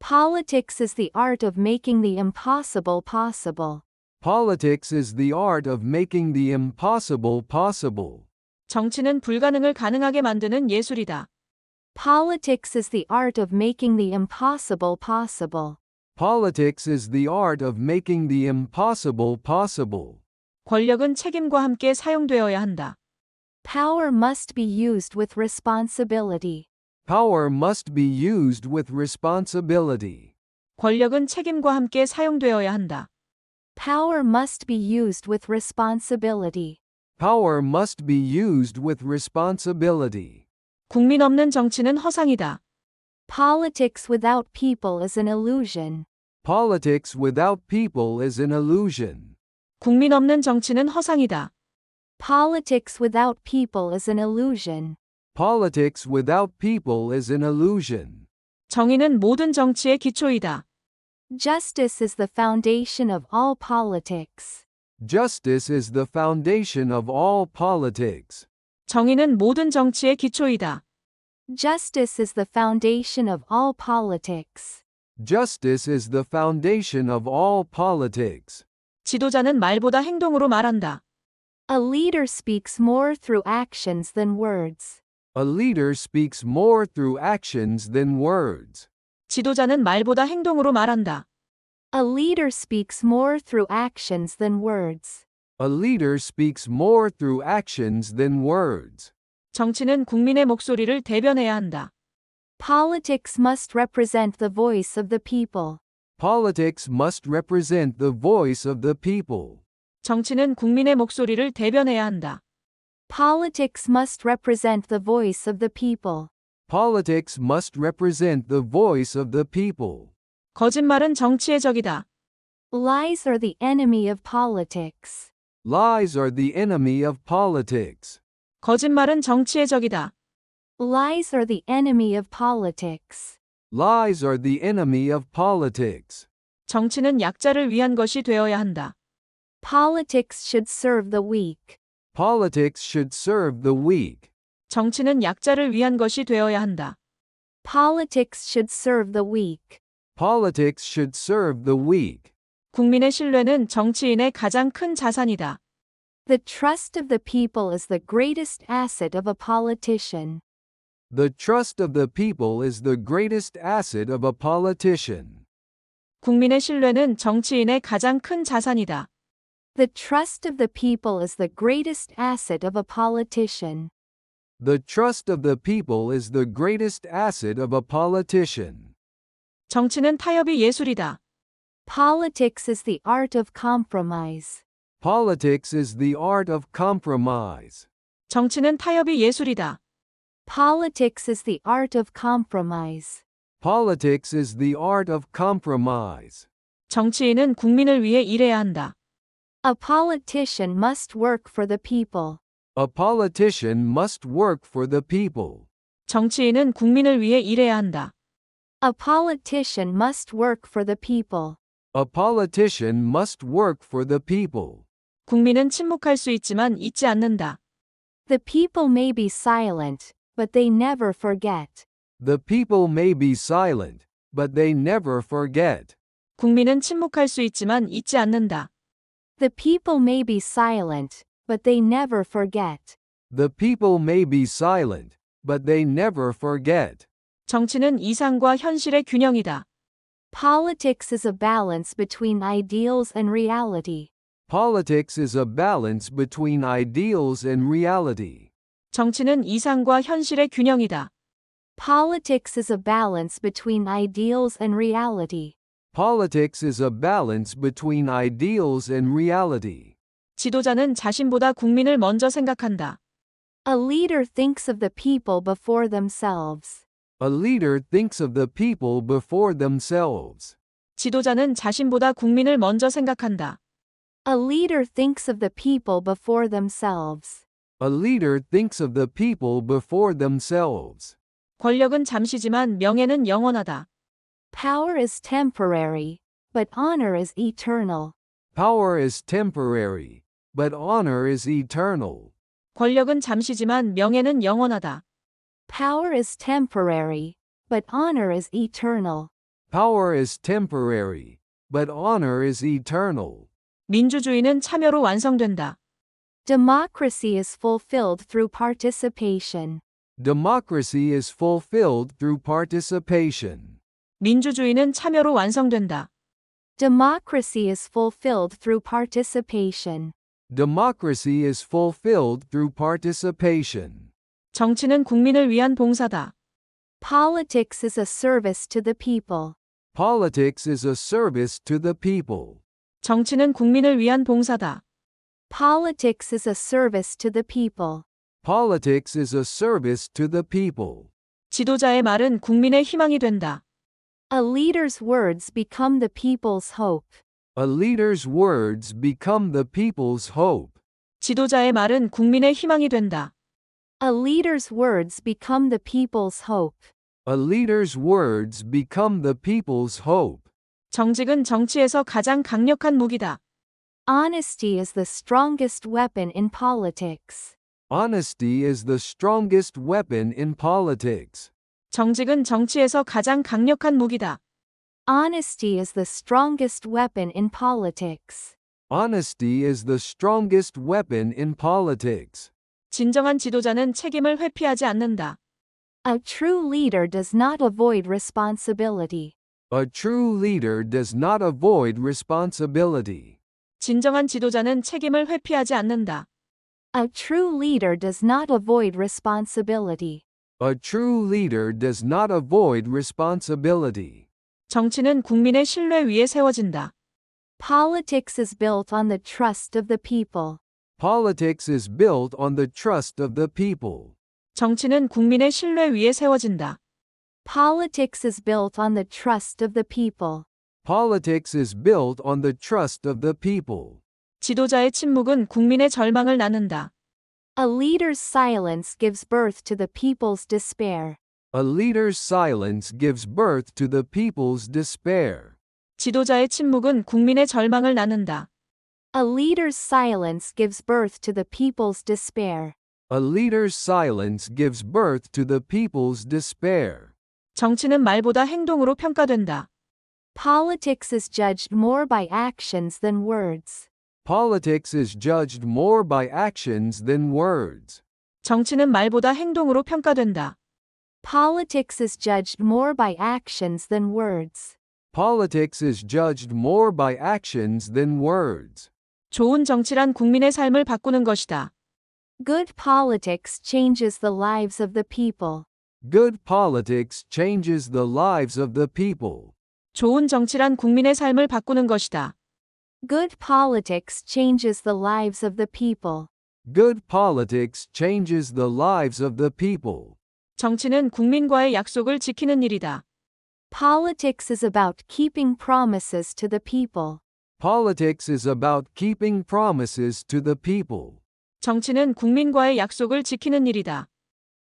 Politics is the art of making the impossible possible. Politics is the art of making the impossible possible. 정치는 불가능을 가능하게 만드는 예술이다. Politics is the art of making the impossible possible. Politics is the art of making the impossible possible. 권력은 책임과 함께 사용되어야 한다. Power must be used with responsibility. Power must be used with responsibility. 권력은 책임과 함께 사용되어야 한다. Power must be used with responsibility. Power must be used with responsibility. 국민 없는 정치는 허상이다. Politics without people is an illusion. Politics without people is an illusion. 국민 없는 정치는 허상이다. Politics without people is an illusion. Politics without people is an illusion. 정의는 모든 정치의 기초이다. Justice is the foundation of all politics. Justice is the foundation of all politics. 정의는 모든 정치의 기초이다. Justice is the foundation of all politics. Justice is the foundation of all politics. 지도자는 말보다 행동으로 말한다. A leader speaks more through actions than words. A leader speaks more through actions than words. 지도자는 말보다 행동으로 말한다. A leader speaks more through actions than words. A leader speaks more through actions than words. 정치는 국민의 목소리를 대변해야 한다. Politics must represent the voice of the people. Politics must represent the voice of the people. 정치는 국민의 목소리를 대변해야 한다. Politics must represent the voice of the people. Politics must represent the voice of the people. 거짓말은 정치의 적이다. Lies are the enemy of politics. Lies are the enemy of politics. 거짓말은 정치의 적이다. Lies are the enemy of politics. Lies are the enemy of politics. 정치는 약자를 위한 것이 되어야 한다. Politics should serve the weak. Politics should serve the weak. 정치는 약자를 위한 것이 되어야 한다. Politics should serve the weak. Politics should serve the weak. 국민의 신뢰는 정치인의 가장 큰 자산이다. The trust of the people is the greatest asset of a politician. The trust of the people is the greatest asset of a politician. 국민의 신뢰는 정치인의 가장 큰 자산이다. The trust of the people is the greatest asset of a politician. The trust of the people is the greatest asset of a politician. 정치는 타협이 예술이다. Politics is the art of compromise. Politics is the art of compromise. 정치는 타협이 예술이다. Politics is the art of compromise. Politics is the art of compromise. 정치인은 국민을 위해 일해야 한다. A politician must work for the people. A politician must work for the people. 정치인은 국민을 위해 일해야 한다. A politician must work for the people. A politician must work for the people. 국민은 침묵할 수 있지만 잊지 않는다. The people may be silent, but they never forget. The people may be silent, but they never forget. 국민은 침묵할 수 있지만 잊지 않는다. The people may be silent, but they never forget. The people may be silent, but they never forget. 정치는 이상과 현실의 균형이다. Politics is a balance between ideals and reality. Politics is a balance between ideals and reality. 정치는 이상과 현실의 균형이다. Politics is a balance between ideals and reality. Politics is a balance between ideals and reality. 지도자는 자신보다 국민을 먼저 생각한다. A leader thinks of the people before themselves. A leader thinks of the people before themselves. 지도자는 자신보다 국민을 먼저 생각한다. A leader thinks of the people before themselves. A leader thinks of the people before themselves. 권력은 잠시지만 명예는 영원하다. Power is temporary, but honor is eternal. Power is temporary, but honor is eternal. 권력은 잠시지만 명예는 영원하다. Power is temporary, but honor is eternal. Power is temporary, but honor is eternal. 민주주의는 참여로 완성된다. Democracy is fulfilled through participation. Democracy is fulfilled through participation. 민주주의는 참여로 완성된다. Democracy is fulfilled through participation. Democracy is fulfilled through participation. 정치는 국민을 위한 봉사다. Politics is a service to the people. Politics is a service to the people. 정치는 국민을 위한 봉사다. Politics is a service to the people. Politics is a service to the people. 지도자의 말은 국민의 희망이 된다. A leader's words become the people's hope. A leader's words become the people's hope. 지도자의 말은 국민의 희망이 된다. A leader's words become the people's hope. A leader's words become the people's hope. 정직은 정치에서 가장 강력한 무기다. Honesty is the strongest weapon in politics. Honesty is the strongest weapon in politics. 정직은 정치에서 가장 강력한 무기다. Honesty is the strongest weapon in politics. Honesty is the strongest weapon in politics. 진정한 지도자는 책임을 회피하지 않는다. A true leader does not avoid responsibility. A true leader does not avoid responsibility. 진정한 지도자는 책임을 회피하지 않는다. A true leader does not avoid responsibility. A true leader does not avoid responsibility. 정치는 국민의 신뢰 위에 세워진다. Politics is built on the trust of the people. Politics is built on the trust of the people. 정치는 국민의 신뢰 위에 세워진다. Politics is built on the trust of the people. Politics is built on the trust of the people. 지도자의 침묵은 국민의 절망을 나눈다. A leader's silence gives birth to the people's despair. A leader's silence gives birth to the people's despair. 지도자의 침묵은 국민의 절망을 나눈다. A leader's silence gives birth to the people's despair. A leader's silence gives birth to the people's despair. 정치는 말보다 행동으로 평가된다. Politics is judged more by actions than words. Politics is judged more by actions than words. 정치는 말보다 행동으로 평가된다. Politics is judged more by actions than words. Politics is judged more by actions than words. 좋은 정치란 국민의 삶을 바꾸는 것이다. Good politics changes the lives of the people. Good politics changes the lives of the people. 좋은 정치란 국민의 삶을 바꾸는 것이다. Good politics changes the lives of the people. Good politics changes the lives of the people. 정치는 국민과의 약속을 지키는 일이다. Politics is about keeping promises to the people. Politics is about keeping promises to the people. 정치는 국민과의 약속을 지키는 일이다.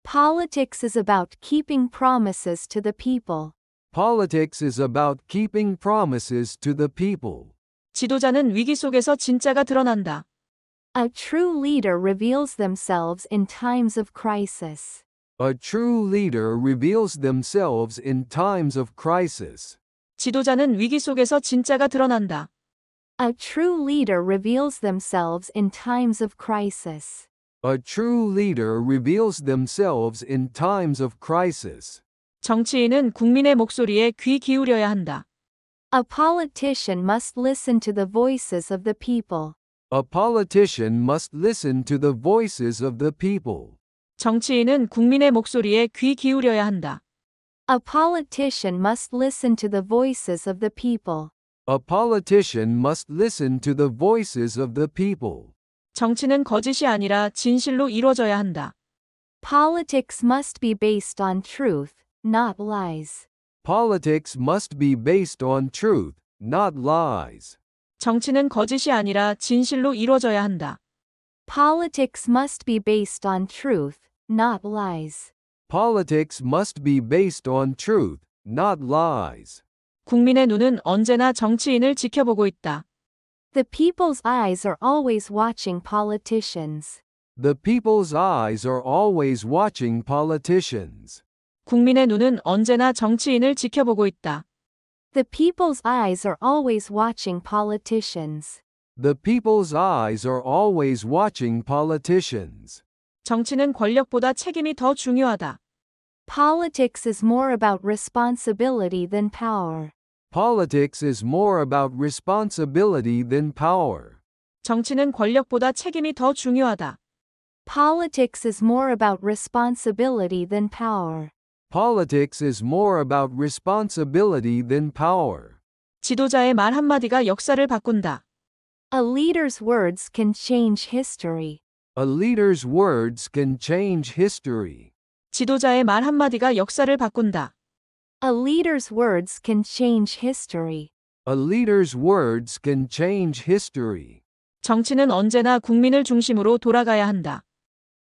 Politics is about keeping promises to the people. Politics is about keeping promises to the people. 지도자는 위기 속에서 진짜가 드러난다. A true leader reveals themselves in times of crisis. A true leader reveals themselves in times of crisis. 지도자는 위기 속에서 진짜가 드러난다. A true leader reveals themselves in times of crisis. A true leader reveals themselves in times of crisis. 정치인은 국민의 목소리에 귀 기울여야 한다. A politician must listen to the voices of the people. A politician must listen to the voices of the people. 정치인은 국민의 목소리에 귀 기울여야 한다. A politician must listen to the voices of the people. A politician must listen to the voices of the people. 정치는 거짓이 아니라 진실로 이루어져야 한다. Politics must be based on truth, not lies. Politics must be based on truth, not lies. 정치는 거짓이 아니라 진실로 이루어져야 한다. Politics must be based on truth, not lies. Politics must be based on truth, not lies. 국민의 눈은 언제나 정치인을 지켜보고 있다. The people's eyes are always watching politicians. The people's eyes are always watching politicians. 국민의 눈은 언제나 정치인을 지켜보고 있다. The people's eyes are always watching politicians. The people's eyes are always watching politicians. 정치는 권력보다 책임이 더 중요하다. Politics is more about responsibility than power. Politics is more about responsibility than power. 정치는 권력보다 책임이 더 중요하다. Politics is more about responsibility than power. Politics is more about responsibility than power. 지도자의 말 한마디가 역사를 바꾼다. A leader's words can change history. A leader's words can change history. 지도자의 말 한마디가 역사를 바꾼다. A leader's words can change history. A leader's words can change history. 정치는 언제나 국민을 중심으로 돌아가야 한다.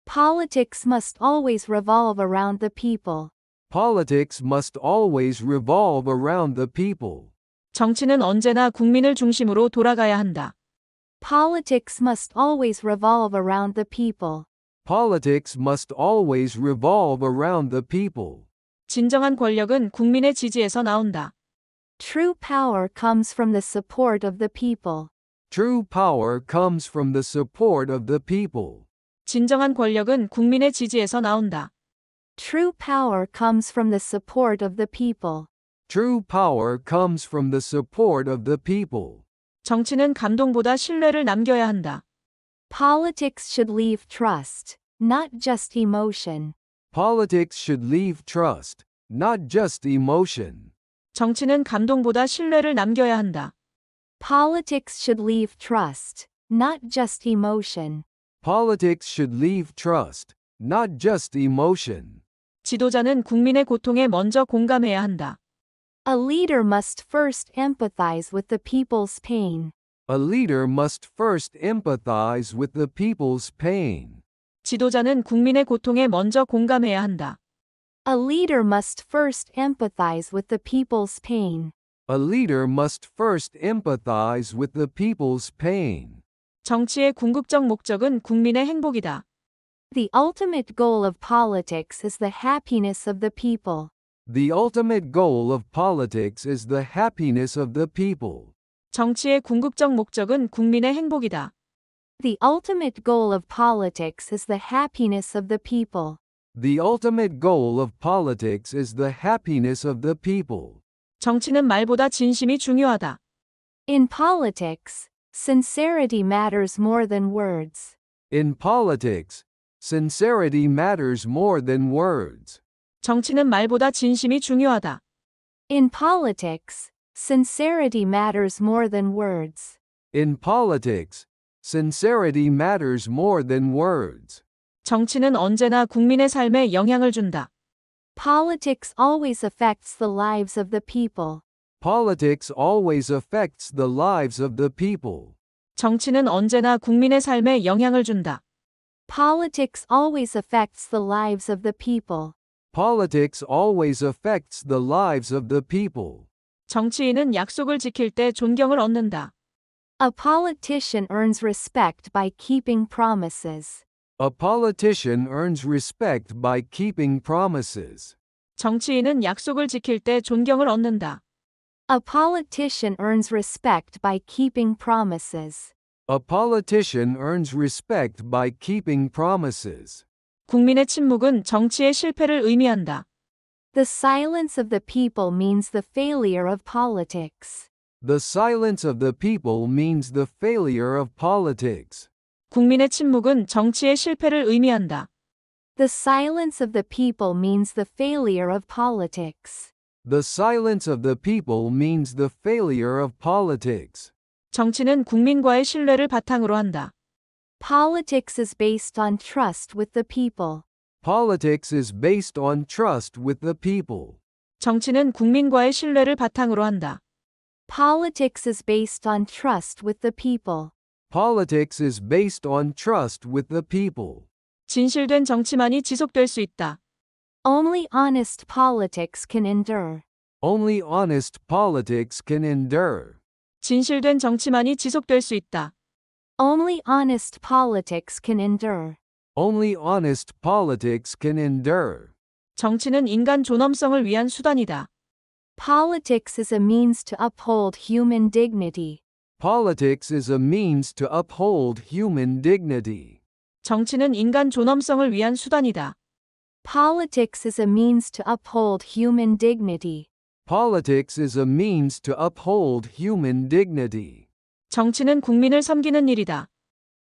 Politics must always revolve around the people. Politics must always revolve around the people. 정치는 언제나 국민을 중심으로 돌아가야 한다. Politics must always revolve around the people. Politics must always revolve around the people. 진정한 권력은 국민의 지지에서 나온다. True power comes from the support of the people. True power comes from the support of the people. 진정한 권력은 국민의 지지에서 나온다. True power comes from the support of the people. True power comes from the support of the people. 정치는 감동보다 신뢰를 남겨야 한다. Politics should leave trust, not just emotion. Politics should leave trust, not just emotion. 정치는 감동보다 신뢰를 남겨야 한다. Politics should leave trust, not just emotion. Politics should leave trust, not just emotion. 지도자는 국민의 고통에 먼저 공감해야 한다. A leader must first empathize with the people's pain. A leader must first empathize with the people's pain. 지도자는 국민의 고통에 먼저 공감해야 한다. A leader must first empathize with the people's pain. A leader must first empathize with the people's pain. 정치의 궁극적 목적은 국민의 행복이다. The ultimate goal of politics is the happiness of the people. The ultimate goal of politics is the happiness of the people. 정치의 궁극적 목적은 국민의 행복이다. The ultimate goal of politics is the happiness of the people. The ultimate goal of politics is the happiness of the people. 정치는 말보다 진심이 중요하다. In politics, sincerity matters more than words. In politics, sincerity matters more than words. 정치는 말보다 진심이 중요하다. In politics, sincerity matters more than words. In politics, sincerity matters more than words. 정치는 언제나 국민의 삶에 영향을 준다. Politics always affects the lives of the people. Politics always affects the lives of the people. 정치는 언제나 국민의 삶에 영향을 준다. Politics always affects the lives of the people. Politics always affects the lives of the people. 정치인은 약속을 지킬 때 존경을 얻는다. A politician earns respect by keeping promises. A politician earns respect by keeping promises. 정치인은 약속을 지킬 때 존경을 얻는다. A politician earns respect by keeping promises. A politician earns respect by keeping promises. 국민의 침묵은 정치의 실패를 의미한다. The silence of the people means the failure of politics. The silence of the people means the failure of politics. 국민의 침묵은 정치의 실패를 의미한다. The silence of the people means the failure of politics. The silence of the people means the failure of politics. 정치는 국민과의 신뢰를 바탕으로 한다. Politics is based on trust with the people. Politics is based on trust with the people. 정치는 국민과의 신뢰를 바탕으로 한다. Politics is based on trust with the people. Politics is based on trust with the people. 진실된 정치만이 지속될 수 있다. Only honest politics can endure. Only honest politics can endure. 진실된 정치만이 지속될 수 있다. Only honest politics can endure. Only honest politics can endure. 정치는 인간 존엄성을 위한 수단이다. Politics is a means to uphold human dignity. Politics is a means to uphold human dignity. 정치는 인간 존엄성을 위한 수단이다. Politics is a means to uphold human dignity. Politics is a means to uphold human dignity. 정치는 국민을 섬기는 일이다.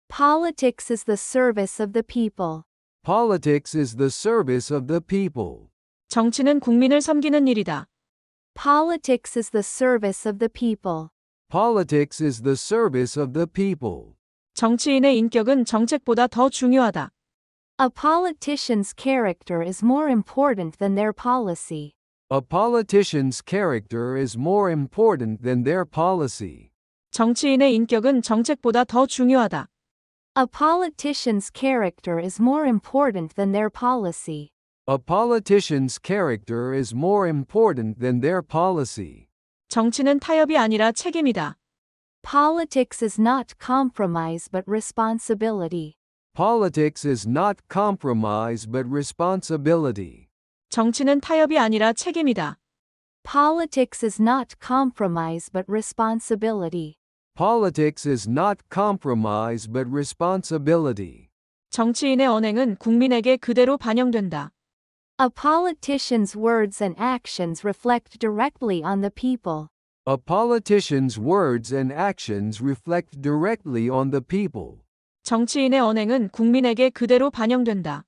Politics is the service of the people. Politics is the service of the people. 정치는 국민을 섬기는 일이다. Politics is the service of the people. Politics is the service of the people. 정치인의 인격은 정책보다 더 중요하다. A politician's character is more important than their policy. A politician's character is more important than their policy. 정치인의 인격은 정책보다 더 중요하다. A politician's character is more important than their policy. A politician's character is more important than their policy. 정치는 타협이 아니라 책임이다. Politics is not compromise but responsibility. Politics is not compromise but responsibility. 정치는 타협이 아니라 책임이다. Politics is not compromise but responsibility. Politics is not compromise but responsibility. 정치인의 언행은 국민에게 그대로 반영된다. A politician's words and actions reflect directly on the people. A politician's words and actions reflect directly on the people. 정치인의 언행은 국민에게 그대로 반영된다.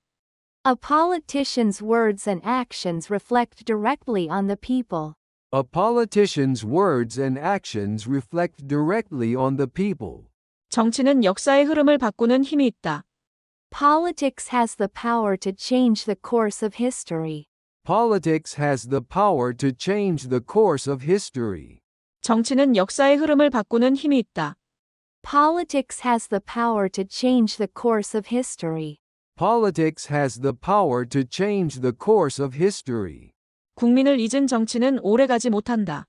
A politician's words and actions reflect directly on the people. A politician's words and actions reflect directly on the people. 정치는 역사의 흐름을 바꾸는 힘이 있다. Politics has the power to change the course of history. Politics has the power to change the course of history. 정치는 역사의 흐름을 바꾸는 힘이 있다. Politics has the power to change the course of history. Politics has the power to change the course of history. 국민을 잊은 정치는 오래가지 못한다.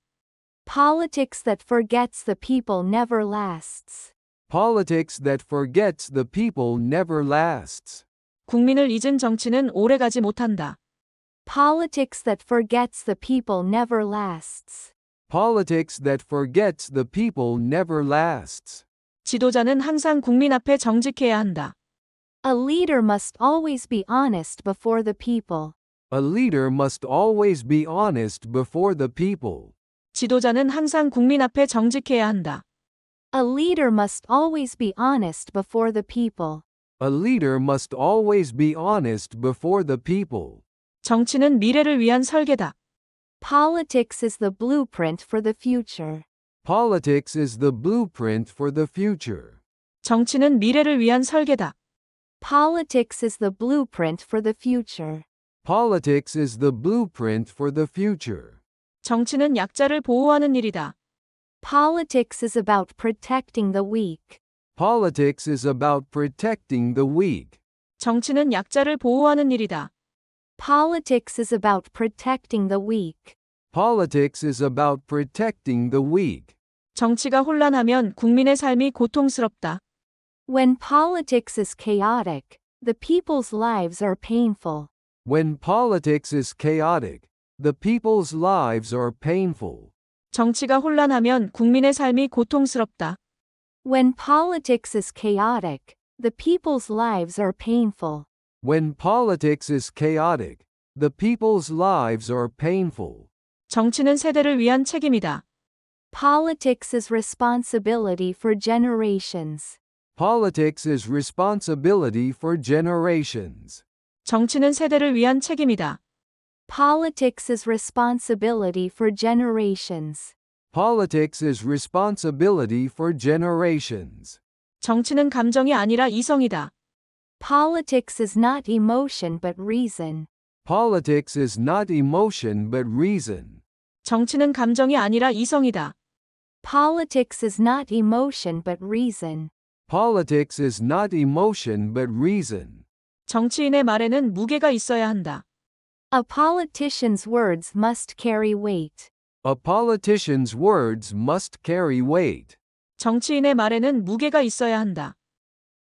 Politics that forgets the people never lasts. Politics that forgets the people never lasts. 국민을 잊은 정치는 오래가지 못한다. Politics that forgets the people never lasts. Politics that forgets the people never lasts. 지도자는 항상 국민 앞에 정직해야 한다. A leader must always be honest before the people. A leader must always be honest before the people. 지도자는 항상 국민 앞에 정직해야 한다. A leader must always be honest before the people. A leader must always be honest before the people. 정치는 미래를 위한 설계다. Politics is the blueprint for the future. Politics is the blueprint for the future. 정치는 미래를 위한 설계다. Politics is the blueprint for the future. Politics is the blueprint for the future. 정치는 약자를 보호하는 일이다. Politics is about protecting the weak. Politics is about protecting the weak. 정치는 약자를 보호하는 일이다. Politics is about protecting the weak. Politics is about protecting the weak. 정치가 혼란하면 국민의 삶이 고통스럽다. When politics is chaotic, the people's lives are painful. When politics is chaotic, the people's lives are painful. 정치가 혼란하면 국민의 삶이 고통스럽다. When politics is chaotic, the people's lives are painful. When politics is chaotic, the people's lives are painful. 정치는 세대를 위한 책임이다. Politics is responsibility for generations. Politics is responsibility for generations. 정치는 세대를 위한 책임이다. Politics is responsibility for generations. Politics is responsibility for generations. 정치는 감정이 아니라 이성이다. Politics is not emotion but reason. Politics is not emotion but reason. 정치는 감정이 아니라 이성이다. Politics is not emotion but reason. Politics is not emotion but reason. 정치인의 말에는 무게가 있어야 한다. A politician's words must carry weight. A politician's words must carry weight. 정치인의 말에는 무게가 있어야 한다.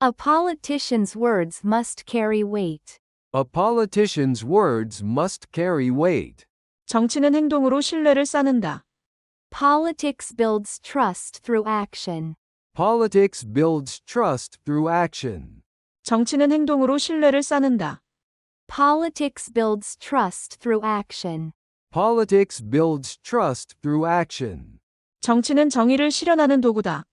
A politician's words must carry weight. A politician's words must carry weight. 정치는 행동으로 신뢰를 쌓는다. Politics builds trust through action. Politics builds trust through action. 정치는 행동으로 신뢰를 쌓는다. Politics builds trust through action. Politics builds trust through action. 정치는 정의를 실현하는 도구다.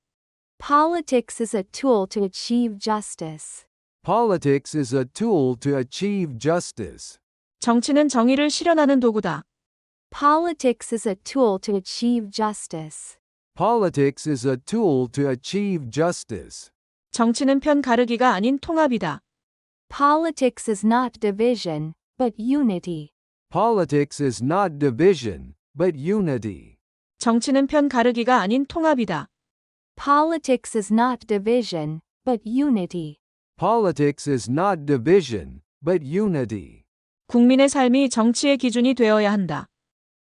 Politics is a tool to achieve justice. Politics is a tool to achieve justice. 정치는 정의를 실현하는 도구다. Politics is a tool to achieve justice. Politics is a tool to achieve justice. 정치는 편 가르기가 아닌 통합이다. Politics is not division, but unity. Politics is not division, but unity. 정치는 편 가르기가 아닌 통합이다. Politics is not division, but unity. Politics is not division, but unity. 국민의 삶이 정치의 기준이 되어야 한다.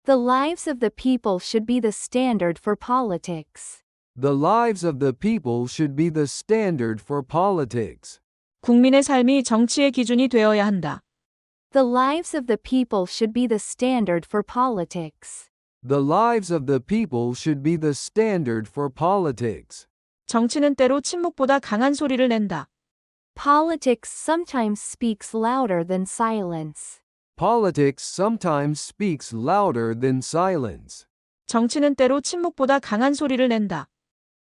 The lives of the people should be the standard for politics. The lives of the people should be the standard for politics. 국민의 삶이 정치의 기준이 되어야 한다. The lives of the people should be the standard for politics. The lives of the people should be the standard for politics. 정치는 때로 침묵보다 강한 소리를 낸다. Politics sometimes speaks louder than silence. Politics sometimes speaks louder than silence. 정치는 때로 침묵보다 강한 소리를 낸다.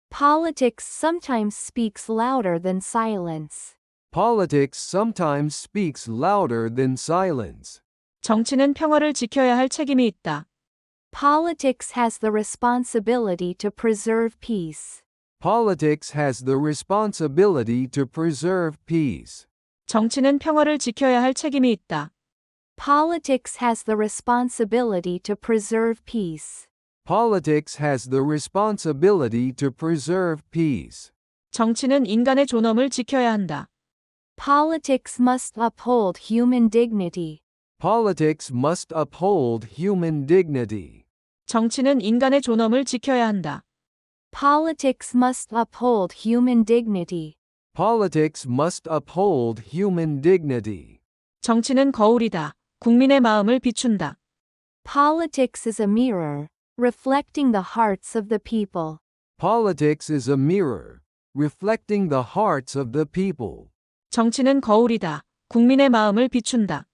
Politics sometimes speaks louder than silence. Politics sometimes speaks louder than silence. 정치는 평화를 지켜야 할 책임이 있다. Politics has the responsibility to preserve peace. Politics has the responsibility to preserve peace. 정치는 평화를 지켜야 할 책임이 있다. Politics has the responsibility to preserve peace. Politics has the responsibility to preserve peace. 정치는 인간의 존엄을 지켜야 한다. Politics must uphold human dignity. Politics must uphold human dignity. 정치는 인간의 존엄을 지켜야 한다. Politics must uphold human dignity. Politics must uphold human dignity. 정치는 거울이다. 국민의 마음을 비춘다. Politics is a mirror, reflecting the hearts of the people. Politics is a mirror, reflecting the hearts of the people. 정치는 거울이다. 국민의 마음을 비춘다.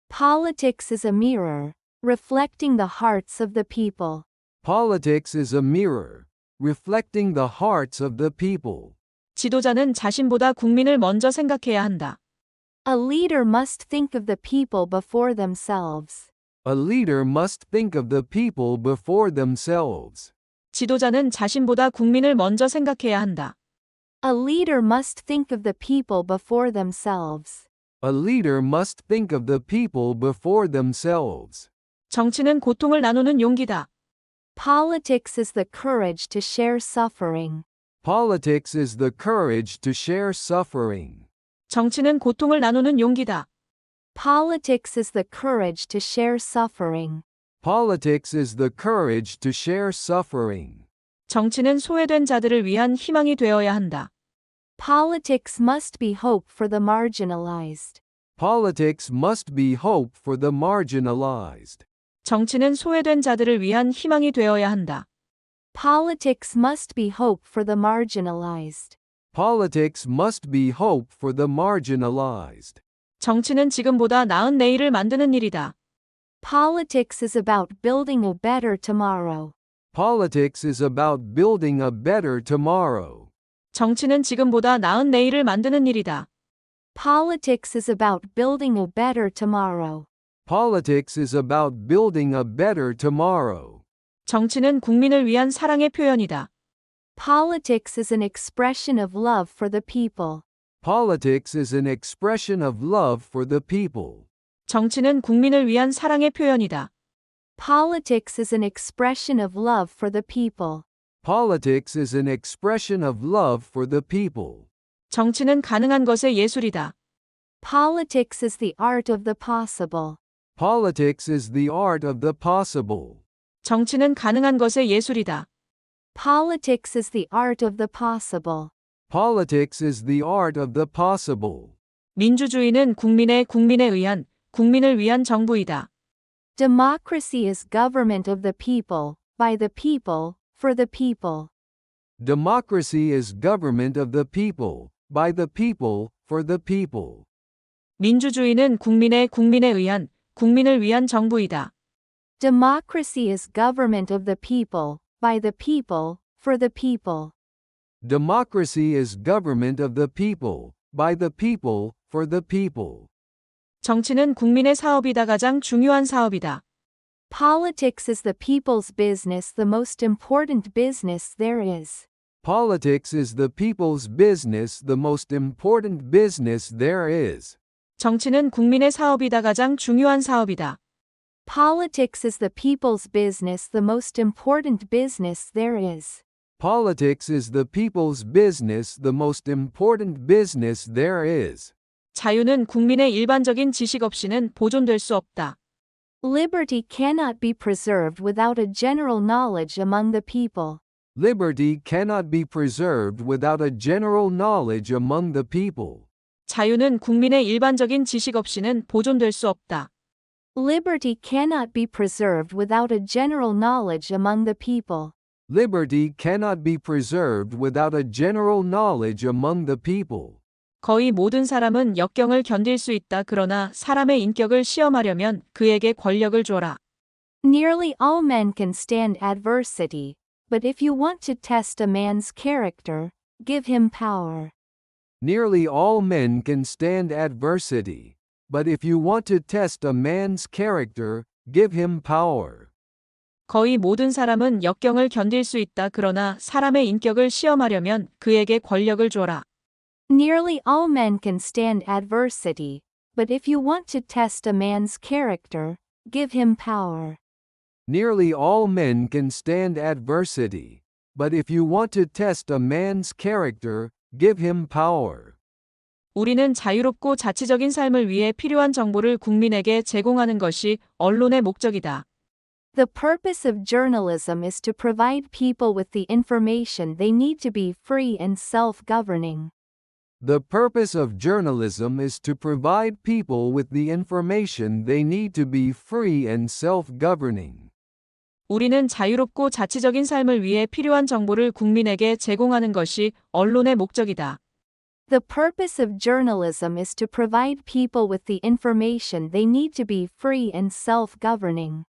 Politics is a mirror, reflecting the hearts of the people. Politics is a mirror, reflecting the hearts of the people. 지도자는 자신보다 국민을 먼저 생각해야 한다. A leader must think of the people before themselves. A leader must think of the people before themselves. 지도자는 자신보다 국민을 먼저 생각해야 한다. A leader must think of the people before themselves. A leader must think of the people before themselves. 정치는 고통을 나누는 용기다. Politics is the courage to share suffering. Politics is the courage to share suffering. 정치는 고통을 나누는 용기다. Politics is the courage to share suffering. Politics is the courage to share suffering. 정치는 소외된 자들을 위한 희망이 되어야 한다. Politics must be hope for the marginalized. Politics must be hope for the marginalized. 정치는 소외된 자들을 위한 희망이 되어야 한다. Politics must be hope for the marginalized. Politics must be hope for the marginalized. 정치는 지금보다 나은 내일을 만드는 일이다. Politics is about building a better tomorrow. Politics is about building a better tomorrow. 정치는 지금보다 나은 내일을 만드는 일이다. Politics is about building a better tomorrow. Politics is about building a better tomorrow. 정치는 국민을 위한 사랑의 표현이다. Politics is an expression of love for the people. Politics is an expression of love for the people. 정치는 국민을 위한 사랑의 표현이다. Politics is an expression of love for the people. Politics is an expression of love for the people. 정치는 가능한 것의 예술이다. Politics is the art of the possible. Politics is the art of the possible. 정치는 가능한 것의 예술이다. Politics is the art of the possible. Politics is the art of the possible. 민주주의는 국민에 의한, 국민을 위한 정부이다. Democracy is government of the people, by the people, for the people. Democracy is government of the people, by the people, for the people. 민주주의는 국민에 의한, 국민을 위한 정부이다. Democracy is government of the people, by the people, for the people. Democracy is government of the people, by the people, for the people. 정치는 국민의 사업이다. 가장 중요한 사업이다. Politics is the people's business, the most important business there is. Politics is the people's business, the most important business there is. 정치는 국민의 사업이다. 가장 중요한 사업이다. Politics is the people's business, the most important business there is. Politics is the people's business, the most important business there is. 자유는 국민의 일반적인 지식 없이는 보존될 수 없다. Liberty cannot be preserved without a general knowledge among the people. Liberty cannot be preserved without a general knowledge among the people. 자유는 국민의 일반적인 지식 없이는 보존될 수 없다. Liberty cannot be preserved without a general knowledge among the people. Liberty cannot be preserved without a general knowledge among the people. 거의 모든 사람은 역경을 견딜 수 있다. 그러나 사람의 인격을 시험하려면 그에게 권력을 줘라. Nearly all men can stand adversity, but if you want to test a man's character, give him power. Nearly all men can stand adversity, but if you want to test a man's character, give him power. 거의 모든 사람은 역경을 견딜 수 있다. 그러나 사람의 인격을 시험하려면 그에게 권력을 줘라. Nearly all men can stand adversity, but if you want to test a man's character, give him power. Nearly all men can stand adversity, but if you want to test a man's character, give him power. 우리는 자유롭고 자치적인 삶을 위해 필요한 정보를 국민에게 제공하는 것이 언론의 목적이다. The purpose of journalism is to provide people with the information they need to be free and self-governing. The purpose of journalism is to provide people with the information they need to be free and self-governing. 우리는 자유롭고 자치적인 삶을 위해 필요한 정보를 국민에게 제공하는 것이 언론의 목적이다. The purpose of journalism is to provide people with the information they need to be free and self-governing.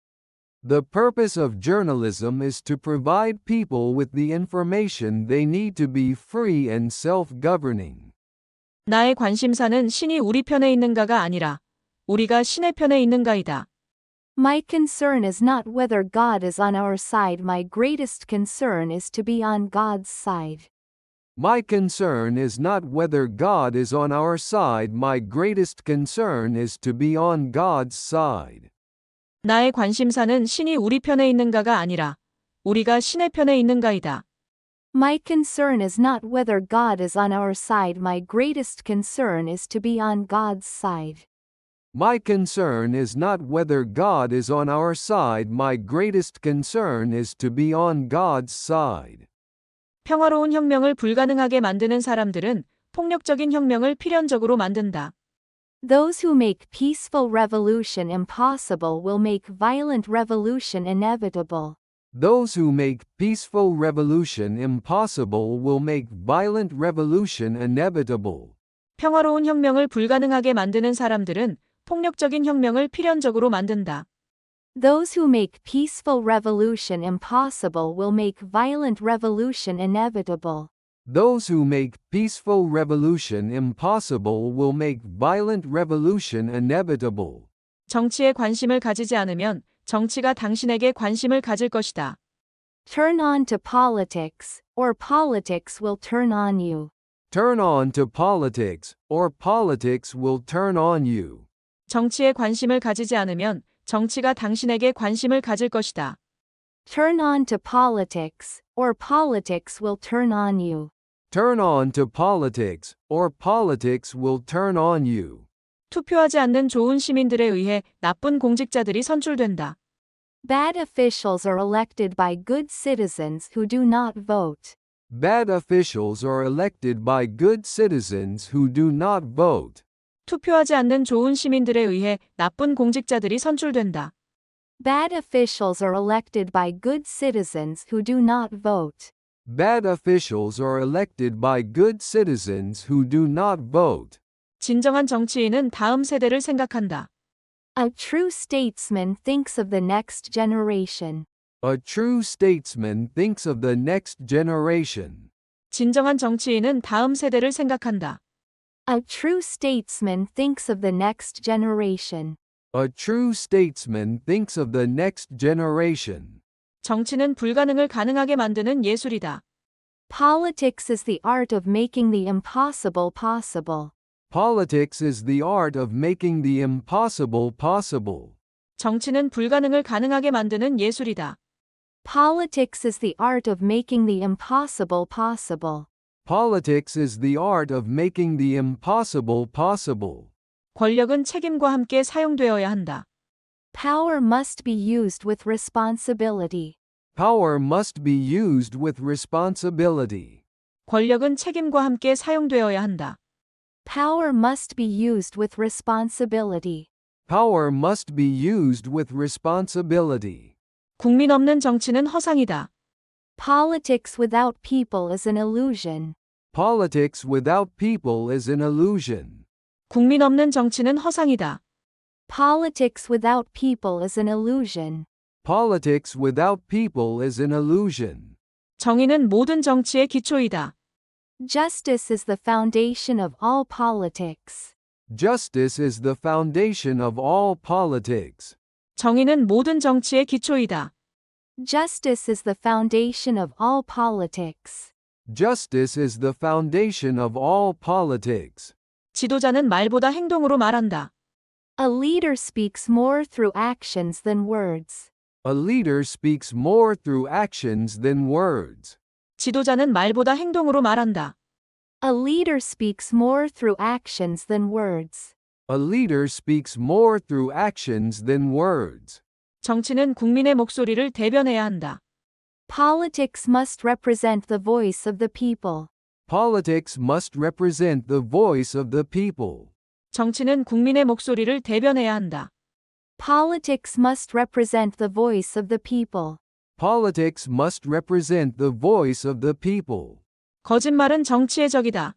The purpose of journalism is to provide people with the information they need to be free and self-governing. 나의 관심사는 신이 우리 편에 있는가가 아니라 우리가 신의 편에 있는가이다. My concern is not whether God is on our side. My greatest concern is to be on God's side. My concern is not whether God is on our side. My greatest concern is to be on God's side. 나의 관심사는 신이 우리 편에 있는가가 아니라 우리가 신의 편에 있는가이다. My concern is not whether God is on our side. My greatest concern is to be on God's side. My concern is not whether God is on our side. My greatest concern is to be on God's side. 평화로운 혁명을 불가능하게 만드는 사람들은 폭력적인 혁명을 필연적으로 만든다. Those who make peaceful revolution impossible will make violent revolution inevitable. Those who make peaceful revolution impossible will make violent revolution inevitable. 평화로운 혁명을 불가능하게 만드는 사람들은 폭력적인 혁명을 필연적으로 만든다. Those who make peaceful revolution impossible will make violent revolution inevitable. Those who make peaceful revolution impossible will make violent revolution inevitable. 정치에 관심을 가지지 않으면 정치가 당신에게 관심을 가질 것이다. Turn on to politics, or politics will turn on you. Turn on to politics, or politics will turn on you. 정치에 관심을 가지지 않으면 정치가 당신에게 관심을 가질 것이다. Turn on to politics, or politics will turn on you. Turn on to politics, or politics will turn on you. 투표하지 않는 좋은 시민들에 의해 나쁜 공직자들이 선출된다. Bad officials are elected by good citizens who do not vote. Bad officials are elected by good citizens who do not vote. 투표하지 않는 좋은 시민들에 의해 나쁜 공직자들이 선출된다. Bad officials are elected by good citizens who do not vote. Bad officials are elected by good citizens who do not vote. 진정한 정치인은 다음 세대를 생각한다. A true statesman thinks of the next generation. A true statesman thinks of the next generation. 진정한 정치인은 다음 세대를 생각한다. A true statesman thinks of the next generation. A true statesman thinks of the next generation. 정치는 불가능을 가능하게 만드는 예술이다. Politics is the art of making the impossible possible. Politics is the art of making the impossible possible. 정치는 불가능을 가능하게 만드는 예술이다. Politics is the art of making the impossible possible. Politics is the art of making the impossible possible. 권력은 책임과 함께 사용되어야 한다. Power must be used with responsibility. Power must be used with responsibility. 권력은 책임과 함께 사용되어야 한다. Power must be used with responsibility. Power must be used with responsibility. 국민 없는 정치는 허상이다. Politics without people is an illusion. Politics without people is an illusion. 국민 없는 정치는 허상이다. Politics without people is an illusion. Politics without people is an illusion. 정의는 모든 정치의 기초이다. Justice is the foundation of all politics. Justice is the foundation of all politics. 정의는 모든 정치의 기초이다. Justice is the foundation of all politics. Justice is the foundation of all politics. 지도자는 말보다 행동으로 말한다. A leader speaks more through actions than words. A leader speaks more through actions than words. 지도자는 말보다 행동으로 말한다. A leader speaks more through actions than words. A leader speaks more through actions than words. 정치는 국민의 목소리를 대변해야 한다. Politics must represent the voice of the people. Politics must represent the voice of the people. 정치는 국민의 목소리를 대변해야 한다. Politics must represent the voice of the people. Politics must represent the voice of the people. 거짓말은 정치의 적이다.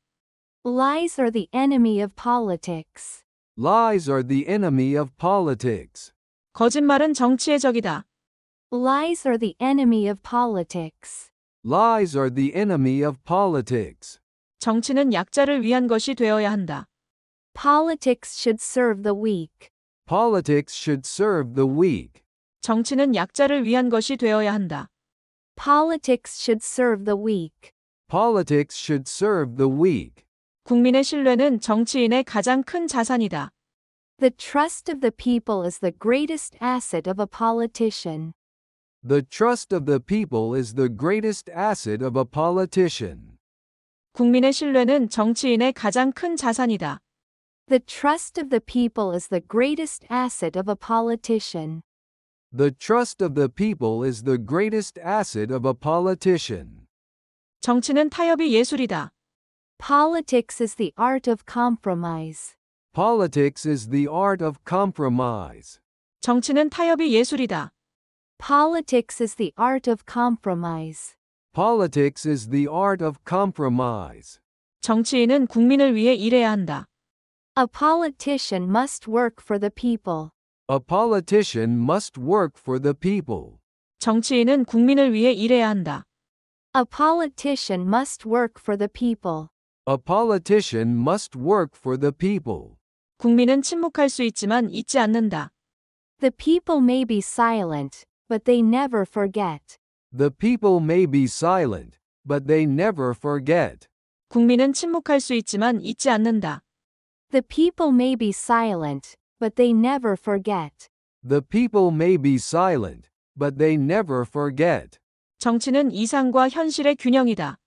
Lies are the enemy of politics. Lies are the enemy of politics. 거짓말은 정치의 적이다. Lies are the enemy of politics. Lies are the enemy of politics. 정치는 약자를 위한 것이 되어야 한다. Politics should serve the weak. Politics should serve the weak. 정치는 약자를 위한 것이 되어야 한다. Politics should serve the weak. Politics should serve the weak. 국민의 신뢰는 정치인의 가장 큰 자산이다. The trust of the people is the greatest asset of a politician. The trust of the people is the greatest asset of a politician. 국민의 신뢰는 정치인의 가장 큰 자산이다. The trust of the people is the greatest asset of a politician. The trust of the people is the greatest asset of a politician. 정치는 타협이 예술이다. Politics is the art of compromise. Politics is the art of compromise. 정치는 타협이 예술이다. Politics is the art of compromise. Politics is the art of compromise. 정치인은 국민을 위해 일해야 한다. A politician must work for the people. A politician must work for the people. 정치인은 국민을 위해 일해야 한다. A politician must work for the people. A politician must work for the people. 국민은 침묵할 수 있지만 잊지 않는다. The people may be silent, but they never forget. The people may be silent, but they never forget. 국민은 침묵할 수 있지만 잊지 않는다. The people may be silent, but they never forget. The people may be silent, but they never forget. 정치는 이상과 현실의 균형이다.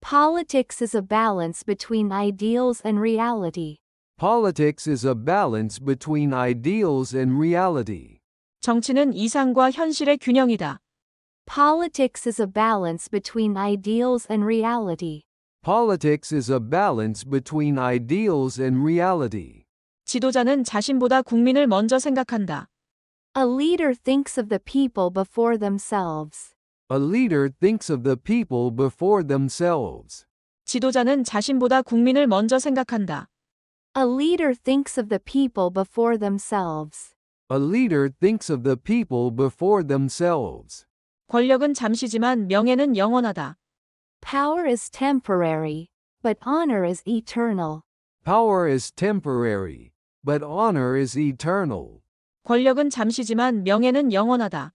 Politics is a balance between ideals and reality. Politics is a balance between ideals and reality. 정치는 이상과 현실의 균형이다. Politics is a balance between ideals and reality. Politics is a balance between ideals and reality. 지도자는 자신보다 국민을 먼저 생각한다. A leader thinks of the people before themselves. A leader thinks of the people before themselves. 지도자는 자신보다 국민을 먼저 생각한다. A leader thinks of the people before themselves. A leader thinks of the people before themselves. 권력은 잠시지만 명예는 영원하다. Power is temporary, but honor is eternal. Power is temporary, but honor is eternal. 권력은 잠시지만 명예는 영원하다.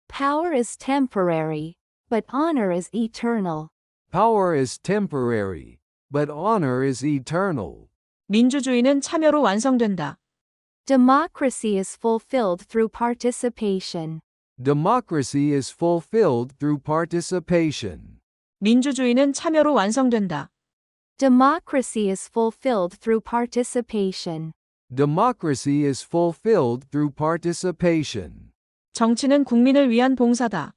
Power is temporary, but honor is eternal. Power is temporary, but honor is eternal. 민주주의는 참여로 완성된다. Democracy is fulfilled through participation. Democracy is fulfilled through participation. 민주주의는 참여로 완성된다. Democracy is fulfilled through participation. Democracy is fulfilled through participation. 정치는 국민을 위한 봉사다.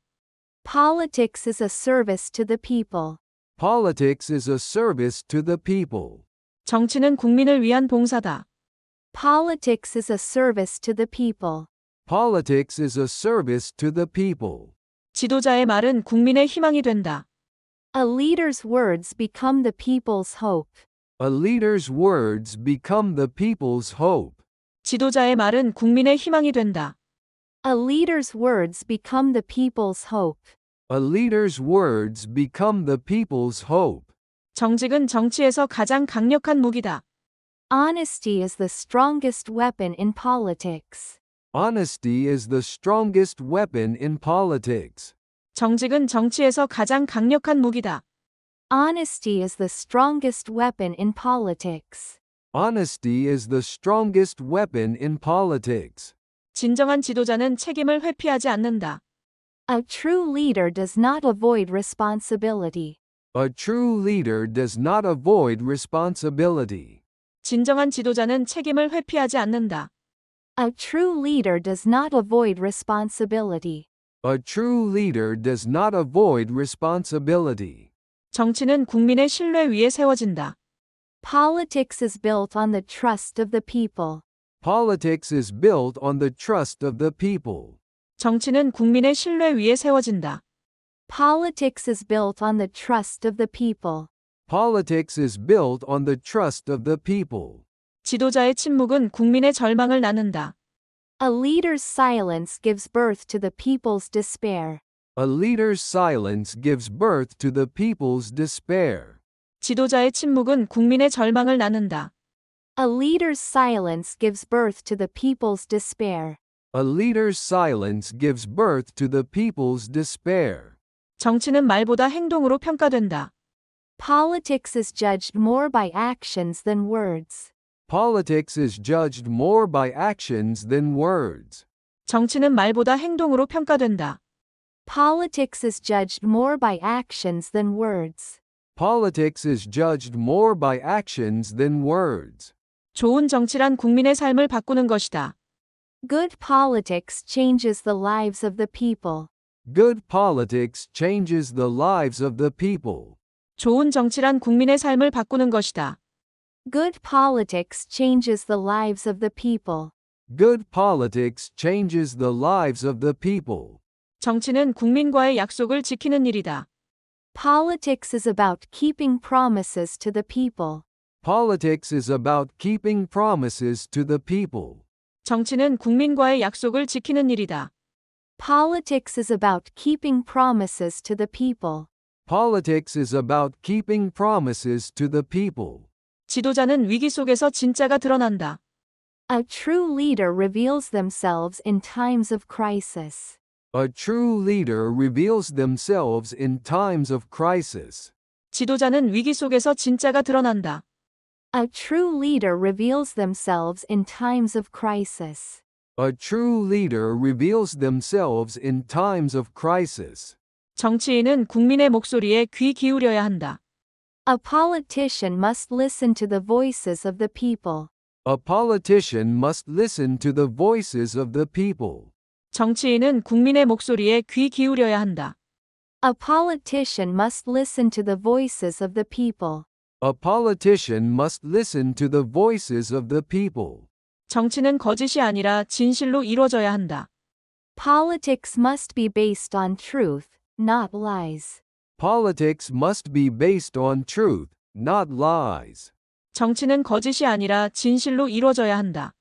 Politics is a service to the people. Politics is a service to the people. 정치는 국민을 위한 봉사다. Politics is a service to the people. Politics is a service to the people. 지도자의 말은 국민의 희망이 된다. A leader's words become the people's hope. A leader's words become the people's hope. 지도자의 말은 국민의 희망이 된다. A leader's words become the people's hope. A leader's words become the people's hope. 정직은 정치에서 가장 강력한 무기다. Honesty is the strongest weapon in politics. Honesty is the strongest weapon in politics. 정직은 정치에서 가장 강력한 무기다. Honesty is the strongest weapon in politics. Honesty is the strongest weapon in politics. 진정한 지도자는 책임을 회피하지 않는다. A true leader does not avoid responsibility. A true leader does not avoid responsibility. 진정한 지도자는 책임을 회피하지 않는다. A true leader does not avoid responsibility. A true leader does not avoid responsibility. 정치는 국민의 신뢰 위에 세워진다. Politics is built on the trust of the people. Politics is built on the trust of the people. 정치는 국민의 신뢰 위에 세워진다. Politics is built on the trust of the people. Politics is built on the trust of the people. 지도자의 침묵은 국민의 절망을 나눈다. A leader's silence gives birth to the people's despair. A leader's silence gives birth to the people's despair. 지도자의 침묵은 국민의 절망을 나눈다. A leader's silence gives birth to the people's despair. A leader's silence gives birth to the people's despair. 정치는 말보다 행동으로 평가된다. Politics is judged more by actions than words. Politics is judged more by actions than words. 정치는 말보다 행동으로 평가된다. Politics is judged more by actions than words. Politics is judged more by actions than words. 좋은 정치란 국민의 삶을 바꾸는 것이다. Good politics changes the lives of the people. Good politics changes the lives of the people. 좋은 정치란 국민의 삶을 바꾸는 것이다. Good politics changes the lives of the people. Good politics changes the lives of the people. 정치는 국민과의 약속을 지키는 일이다. Politics is about keeping promises to the people. Politics is about keeping promises to the people. 정치는 국민과의 약속을 지키는 일이다. Politics is about keeping promises to the people. Politics is about keeping promises to the people. 지도자는 위기 속에서 진짜가 드러난다. A true leader reveals themselves in times of crisis. A true leader reveals themselves in times of crisis. 지도자는 위기 속에서 진짜가 드러난다. A true leader reveals themselves in times of crisis. A true leader reveals themselves in times of crisis. 정치인은 국민의 목소리에 귀 기울여야 한다. A politician must listen to the voices of the people. A politician must listen to the voices of the people. 정치인은 국민의 목소리에 귀 기울여야 한다. A politician must listen to the voices of the people. A politician must listen to the voices of the people. 정치는 거짓이 아니라 진실로 이루어져야 한다. Politics must be based on truth, not lies. Politics must be based on truth, not lies. 정치는 거짓이 아니라 진실로 이루어져야 한다.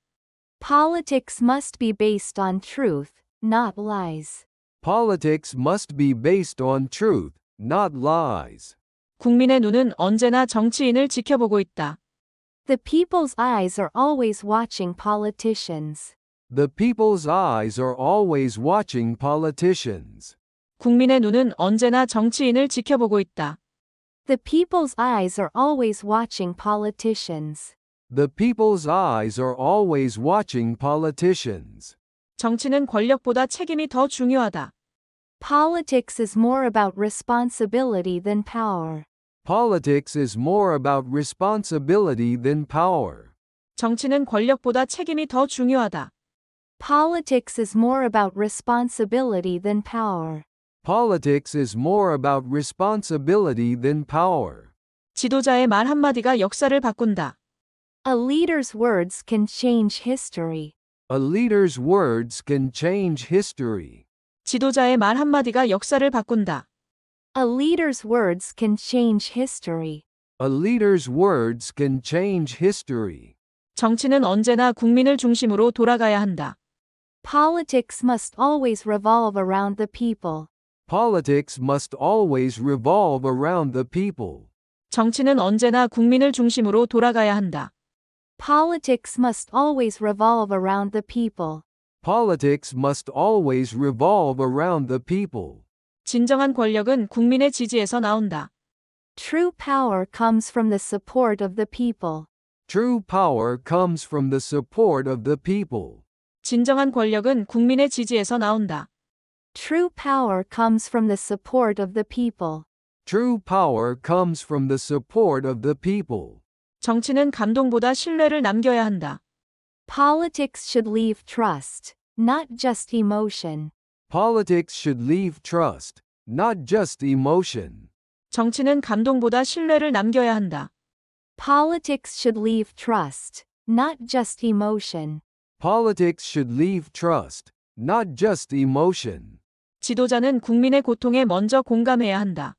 Politics must be based on truth, not lies. Politics must be based on truth, not lies. 국민의 눈은 언제나 정치인을 지켜보고 있다. The people's eyes are always watching politicians. The people's eyes are always watching politicians. 국민의 눈은 언제나 정치인을 지켜보고 있다. The people's eyes are always watching politicians. The people's eyes are always watching politicians. 정치는 권력보다 책임이 더 중요하다. Politics is more about responsibility than power. Politics is more about responsibility than power. 정치는 권력보다 책임이 더 중요하다. Politics is more about responsibility than power. Politics is more about responsibility than power. 지도자의 말 한마디가 역사를 바꾼다. A leader's words can change history. A leader's words can change history. 지도자의 말 한마디가 역사를 바꾼다. A leader's words can change history. A leader's words can change history. 정치는 언제나 국민을 중심으로 돌아가야 한다. Politics must always revolve around the people. Politics must always revolve around the people. 정치는 언제나 국민을 중심으로 돌아가야 한다. Politics must always revolve around the people. Politics must always revolve around the people. 진정한 권력은 국민의 지지에서 나온다. True power comes from the support of the people. True power comes from the support of the people. 진정한 권력은 국민의 지지에서 나온다. True power comes from the support of the people. True power comes from the support of the people. 정치는 감동보다 신뢰를 남겨야 한다. Politics should leave trust, not just emotion. Politics should leave trust, not just emotion. 정치는 감동보다 신뢰를 남겨야 한다. Politics should leave trust, not just emotion. Politics should leave trust, not just emotion. 지도자는 국민의 고통에 먼저 공감해야 한다.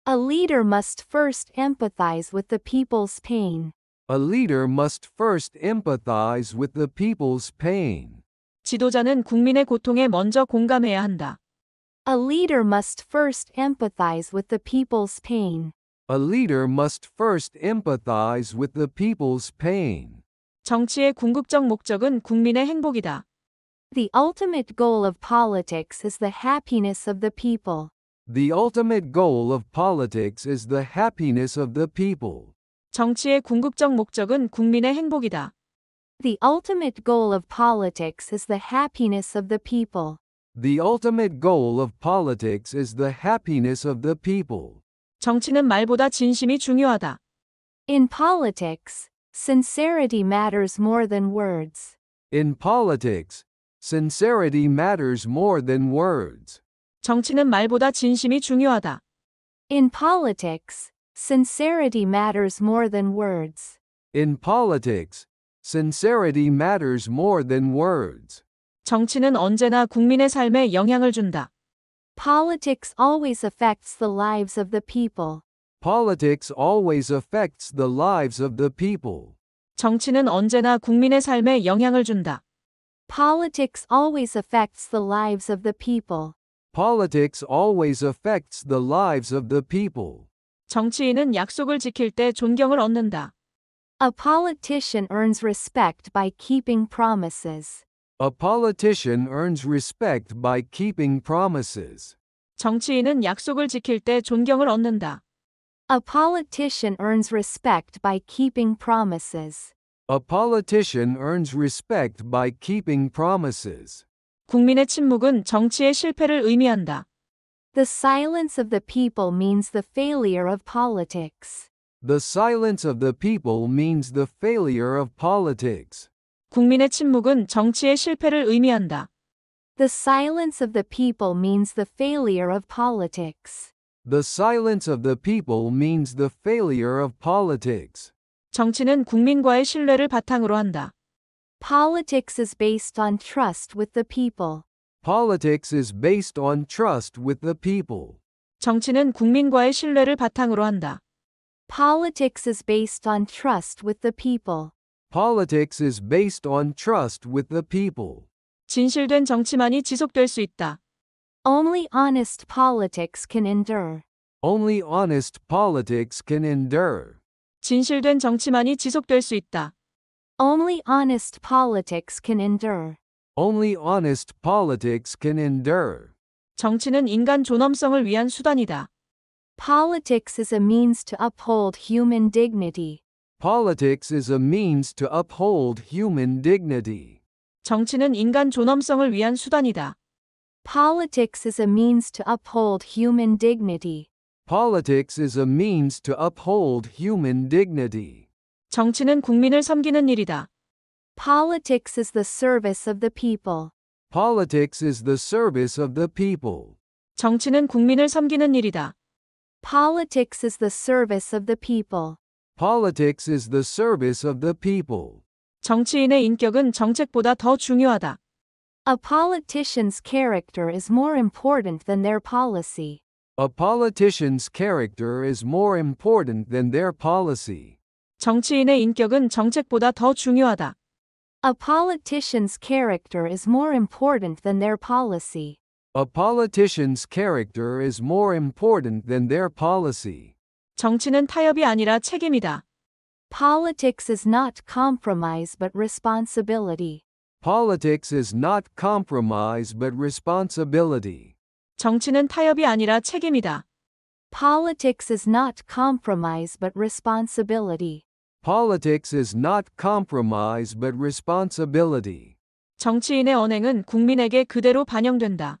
A leader must first empathize with the people's pain. A leader must first empathize with the people's pain. 지도자는 국민의 고통에 먼저 공감해야 한다. A leader must first empathize with the people's pain. A leader must first empathize with the people's pain. 정치의 궁극적 목적은 국민의 행복이다. The ultimate goal of politics is the happiness of the people. The ultimate goal of politics is the happiness of the people. 정치의 궁극적 목적은 국민의 행복이다. The ultimate goal of politics is the happiness of the people. The ultimate goal of politics is the happiness of the people. 정치는 말보다 진심이 중요하다. In politics, sincerity matters more than words. In politics, sincerity matters more than words. 정치는 말보다 진심이 중요하다. In politics, sincerity matters more than words. In politics, sincerity matters more than words. 정치는 언제나 국민의 삶에 영향을 준다. Politics always affects the lives of the people. Politics always affects the lives of the people. 정치는 언제나 국민의 삶에 영향을 준다. Politics always affects the lives of the people. Politics always affects the lives of the people. 정치인은 약속을 지킬 때 존경을 얻는다. A politician earns respect by keeping promises. A politician earns respect by keeping promises. 정치인은 약속을 지킬 때 존경을 얻는다. A politician earns respect by keeping promises. A politician earns respect by keeping promises. 국민의 침묵은 정치의 실패를 의미한다. The silence of the people means the failure of politics. The silence of the people means the failure of politics. 국민의 침묵은 정치의 실패를 의미한다. The silence of the people means the failure of politics. The silence of the people means the failure of politics. 정치는 국민과의 신뢰를 바탕으로 한다. Politics is based on trust with the people. Politics is based on trust with the people. 정치는 국민과의 신뢰를 바탕으로 한다. Politics is based on trust with the people. Politics is based on trust with the people. 진실된 정치만이 지속될 수 있다. Only honest politics can endure. Only honest politics can endure. 진실된 정치만이 지속될 수 있다. Only honest politics can endure. Only honest politics can endure. 정치는 인간 존엄성을 위한 수단이다. Politics is a means to uphold human dignity. Politics is a means to uphold human dignity. 정치는 인간 존엄성을 위한 수단이다. Politics is a means to uphold human dignity. Politics is a means to uphold human dignity. 정치는 국민을 섬기는 일이다. Politics is the service of the people. Politics is the service of the people. 정치는 국민을 섬기는 일이다. Politics is the service of the people. Politics is the service of the people. 정치인의 인격은 정책보다 더 중요하다. A politician's character is more important than their policy. A politician's character is more important than their policy. 정치인의 인격은 정책보다 더 중요하다. A politician's character is more important than their policy. A politician's character is more important than their policy. 정치는 타협이 아니라 책임이다. Politics is not compromise but responsibility. Politics is not compromise but responsibility. 정치는 타협이 아니라 책임이다. Politics is not compromise but responsibility. Politics is not compromise but responsibility. 정치인의 언행은 국민에게 그대로 반영된다.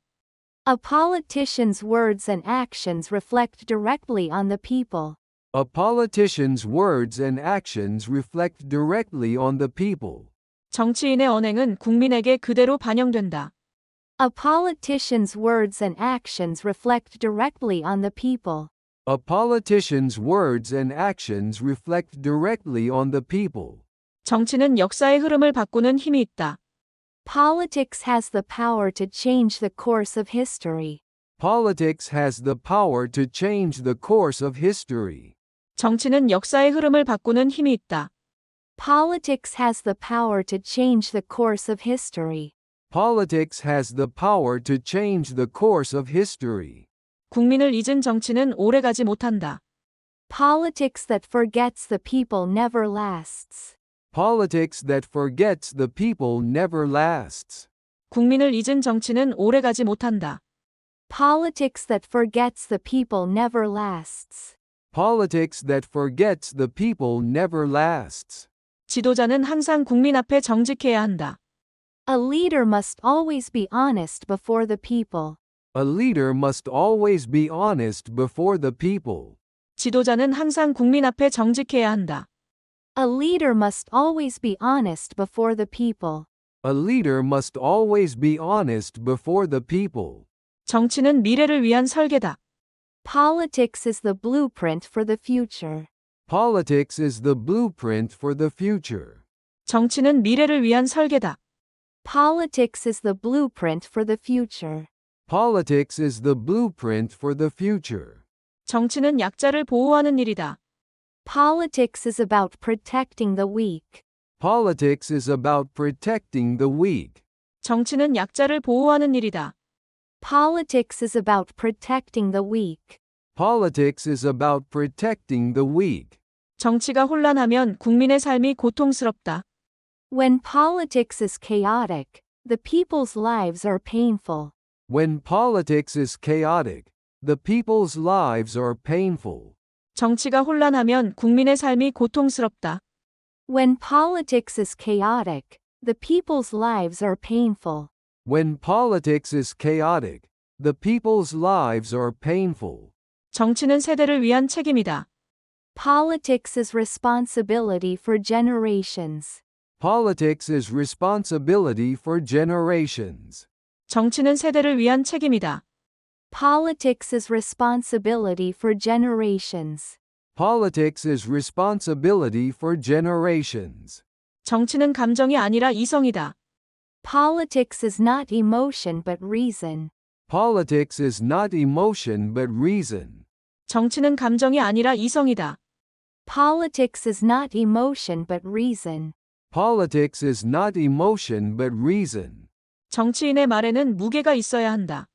A politician's words and actions reflect directly on the people. A politician's words and actions reflect directly on the people. 정치인의 언행은 국민에게 그대로 반영된다. A politician's words and actions reflect directly on the people. A politician's words and actions reflect directly on the people. 정치는 역사의 흐름을 바꾸는 힘이 있다. Politics has the power to change the course of history. Politics has the power to change the course of history. 정치는 역사의 흐름을 바꾸는 힘이 있다. Politics has the power to change the course of history. Politics has the power to change the course of history. 국민을 잊은 정치는 오래가지 못한다. Politics that forgets the people never lasts. Politics that forgets the people never lasts. 국민을 잊은 정치는 오래가지 못한다. Politics that forgets the people never lasts. Politics that forgets the people never lasts. 지도자는 항상 국민 앞에 정직해야 한다. A leader must always be honest before the people. A leader must always be honest before the people. 지도자는 항상 국민 앞에 정직해야 한다. A leader must always be honest before the people. A leader must always be honest before the people. 정치는 미래를 위한 설계다. Politics is the blueprint for the future. Politics is the blueprint for the future. 정치는 미래를 위한 설계다. Politics is the blueprint for the future. Politics is the blueprint for the future. 정치는 약자를 보호하는 일이다. Politics is about protecting the weak. Politics is about protecting the weak. 정치는 약자를 보호하는 일이다. Politics is about protecting the weak. Politics is about protecting the weak. 정치가 혼란하면 국민의 삶이 고통스럽다. When politics is chaotic, the people's lives are painful. When politics is chaotic, the people's lives are painful. 정치가 혼란하면 국민의 삶이 고통스럽다. When politics is chaotic, the people's lives are painful. When politics is chaotic, the people's lives are painful. 정치는 세대를 위한 책임이다. Politics is responsibility for generations. Politics is responsibility for generations. 정치는 세대를 위한 책임이다. Politics is responsibility for generations. Politics is responsibility for generations. 정치는 감정이 아니라 이성이다. Politics is not emotion but reason. Politics is not emotion but reason. 정치는 감정이 아니라 이성이다. Politics is not emotion but reason. Politics is not emotion but reason. 정치인의 말에는 무게가 있어야 한다.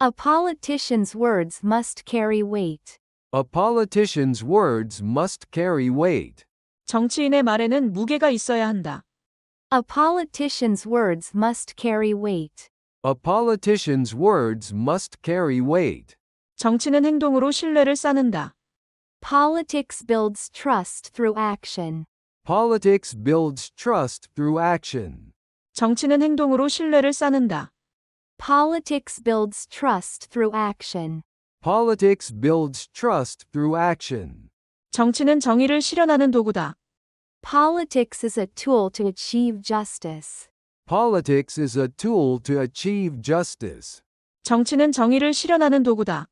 A politician's words must carry weight. A politician's words must carry weight. 정치인의 말에는 무게가 있어야 한다. A politician's words must carry weight. A politician's words must carry weight. 정치는 행동으로 신뢰를 쌓는다. Politics builds trust through action. Politics builds trust through action. 정치는 행동으로 신뢰를 쌓는다. Politics builds trust through action. Politics builds trust through action. 정치는 정의를 실현하는 도구다. Politics is a tool to achieve justice. Politics is a tool to achieve justice. 정치는 정의를 실현하는 도구다.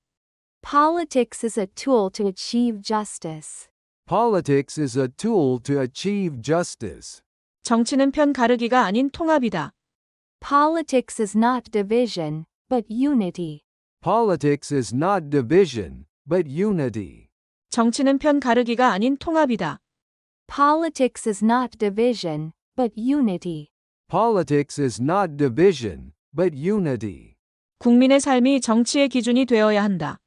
Politics is a tool to achieve justice. Politics is a tool to achieve justice. 정치는 편 가르기가 아닌 통합이다. Politics is not division, but unity. Politics is not division, but unity. 정치는 편 가르기가 아닌 통합이다. Politics is not division, but unity. Politics is not division, but unity. 국민의 삶이 정치의 기준이 되어야 한다.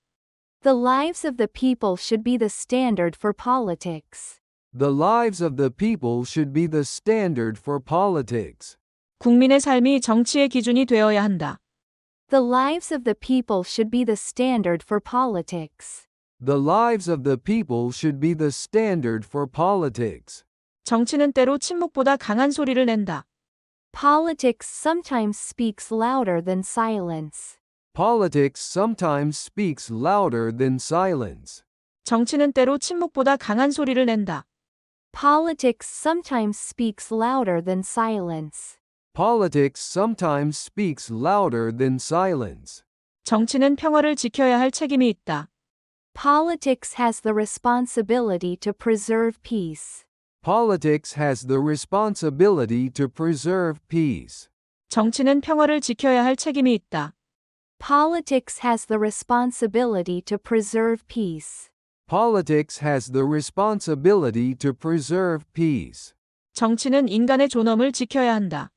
The lives of the people should be the standard for politics. The lives of the people should be the standard for politics. 국민의 삶이 정치의 기준이 되어야 한다. The lives of the people should be the standard for politics. The lives of the people should be the standard for politics. 정치는 때로 침묵보다 강한 소리를 낸다. Politics sometimes speaks louder than silence. Politics sometimes speaks louder than silence. 정치는 때로 침묵보다 강한 소리를 낸다. Politics sometimes speaks louder than silence. Politics sometimes speaks louder than silence. 정치는 평화를 지켜야 할 책임이 있다. Politics has the responsibility to preserve peace. Politics has the responsibility to preserve peace. 정치는 평화를 지켜야 할 책임이 있다. Politics has the responsibility to preserve peace. Politics has the responsibility to preserve peace. 정치는 인간의 존엄을 지켜야 한다.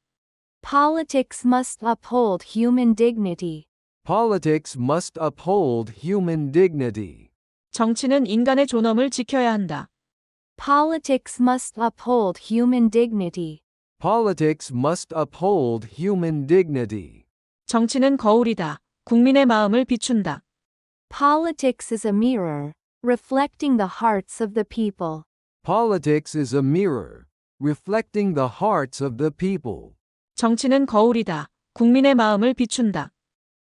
Politics must uphold human dignity. Politics must uphold human dignity. 정치는 인간의 존엄을 지켜야 한다. Politics must uphold human dignity. Politics must uphold human dignity. 정치는 거울이다. 국민의 마음을 비춘다. Politics is a mirror, reflecting the hearts of the people. Politics is a mirror, reflecting the hearts of the people. 정치는 거울이다. 국민의 마음을 비춘다.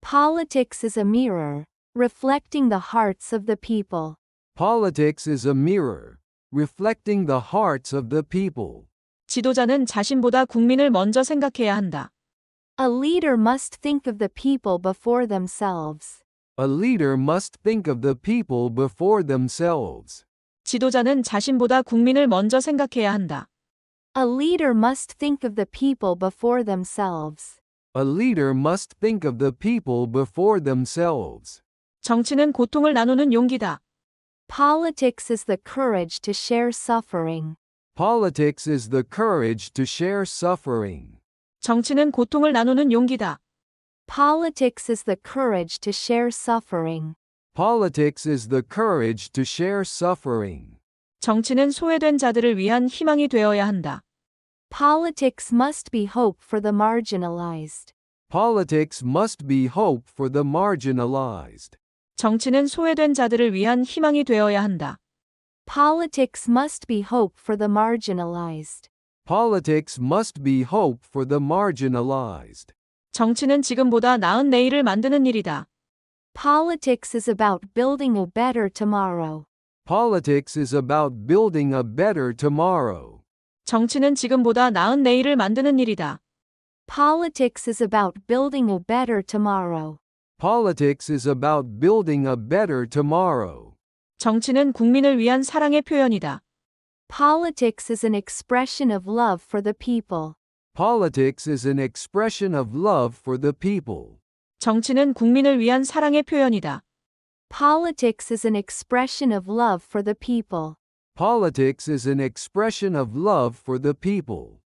Politics is a mirror, reflecting the hearts of the people. Politics is a mirror, reflecting the hearts of the people. 지도자는 자신보다 국민을 먼저 생각해야 한다. A leader must think of the people before themselves. A leader must think of the people before themselves. 지도자는 자신보다 국민을 먼저 생각해야 한다. A leader must think of the people before themselves. A leader must think of the people before themselves. 정치는 고통을 나누는 용기다. Politics is the courage to share suffering. Politics is the courage to share suffering. 정치는 고통을 나누는 용기다. Politics is the courage to share suffering. Politics is the courage to share suffering. 정치는 소외된 자들을 위한 희망이 되어야 한다. Politics must be hope for the marginalized. Politics must be hope for the marginalized. 정치는 소외된 자들을 위한 희망이 되어야 한다. Politics must be hope for the marginalized. Politics must be hope for the marginalized. 정치는 지금보다 나은 내일을 만드는 일이다. Politics is about building a better tomorrow. Politics is about building a better tomorrow. 정치는 지금보다 나은 내일을 만드는 일이다. Politics is about building a better tomorrow. Politics is about building a better tomorrow. 정치는 국민을 위한 사랑의 표현이다. Politics is an expression of love for the people. Politics is an expression of love for the people. 정치는 국민을 위한 사랑의 표현이다. Politics is an expression of love for the people. Politics is an expression of love for the people.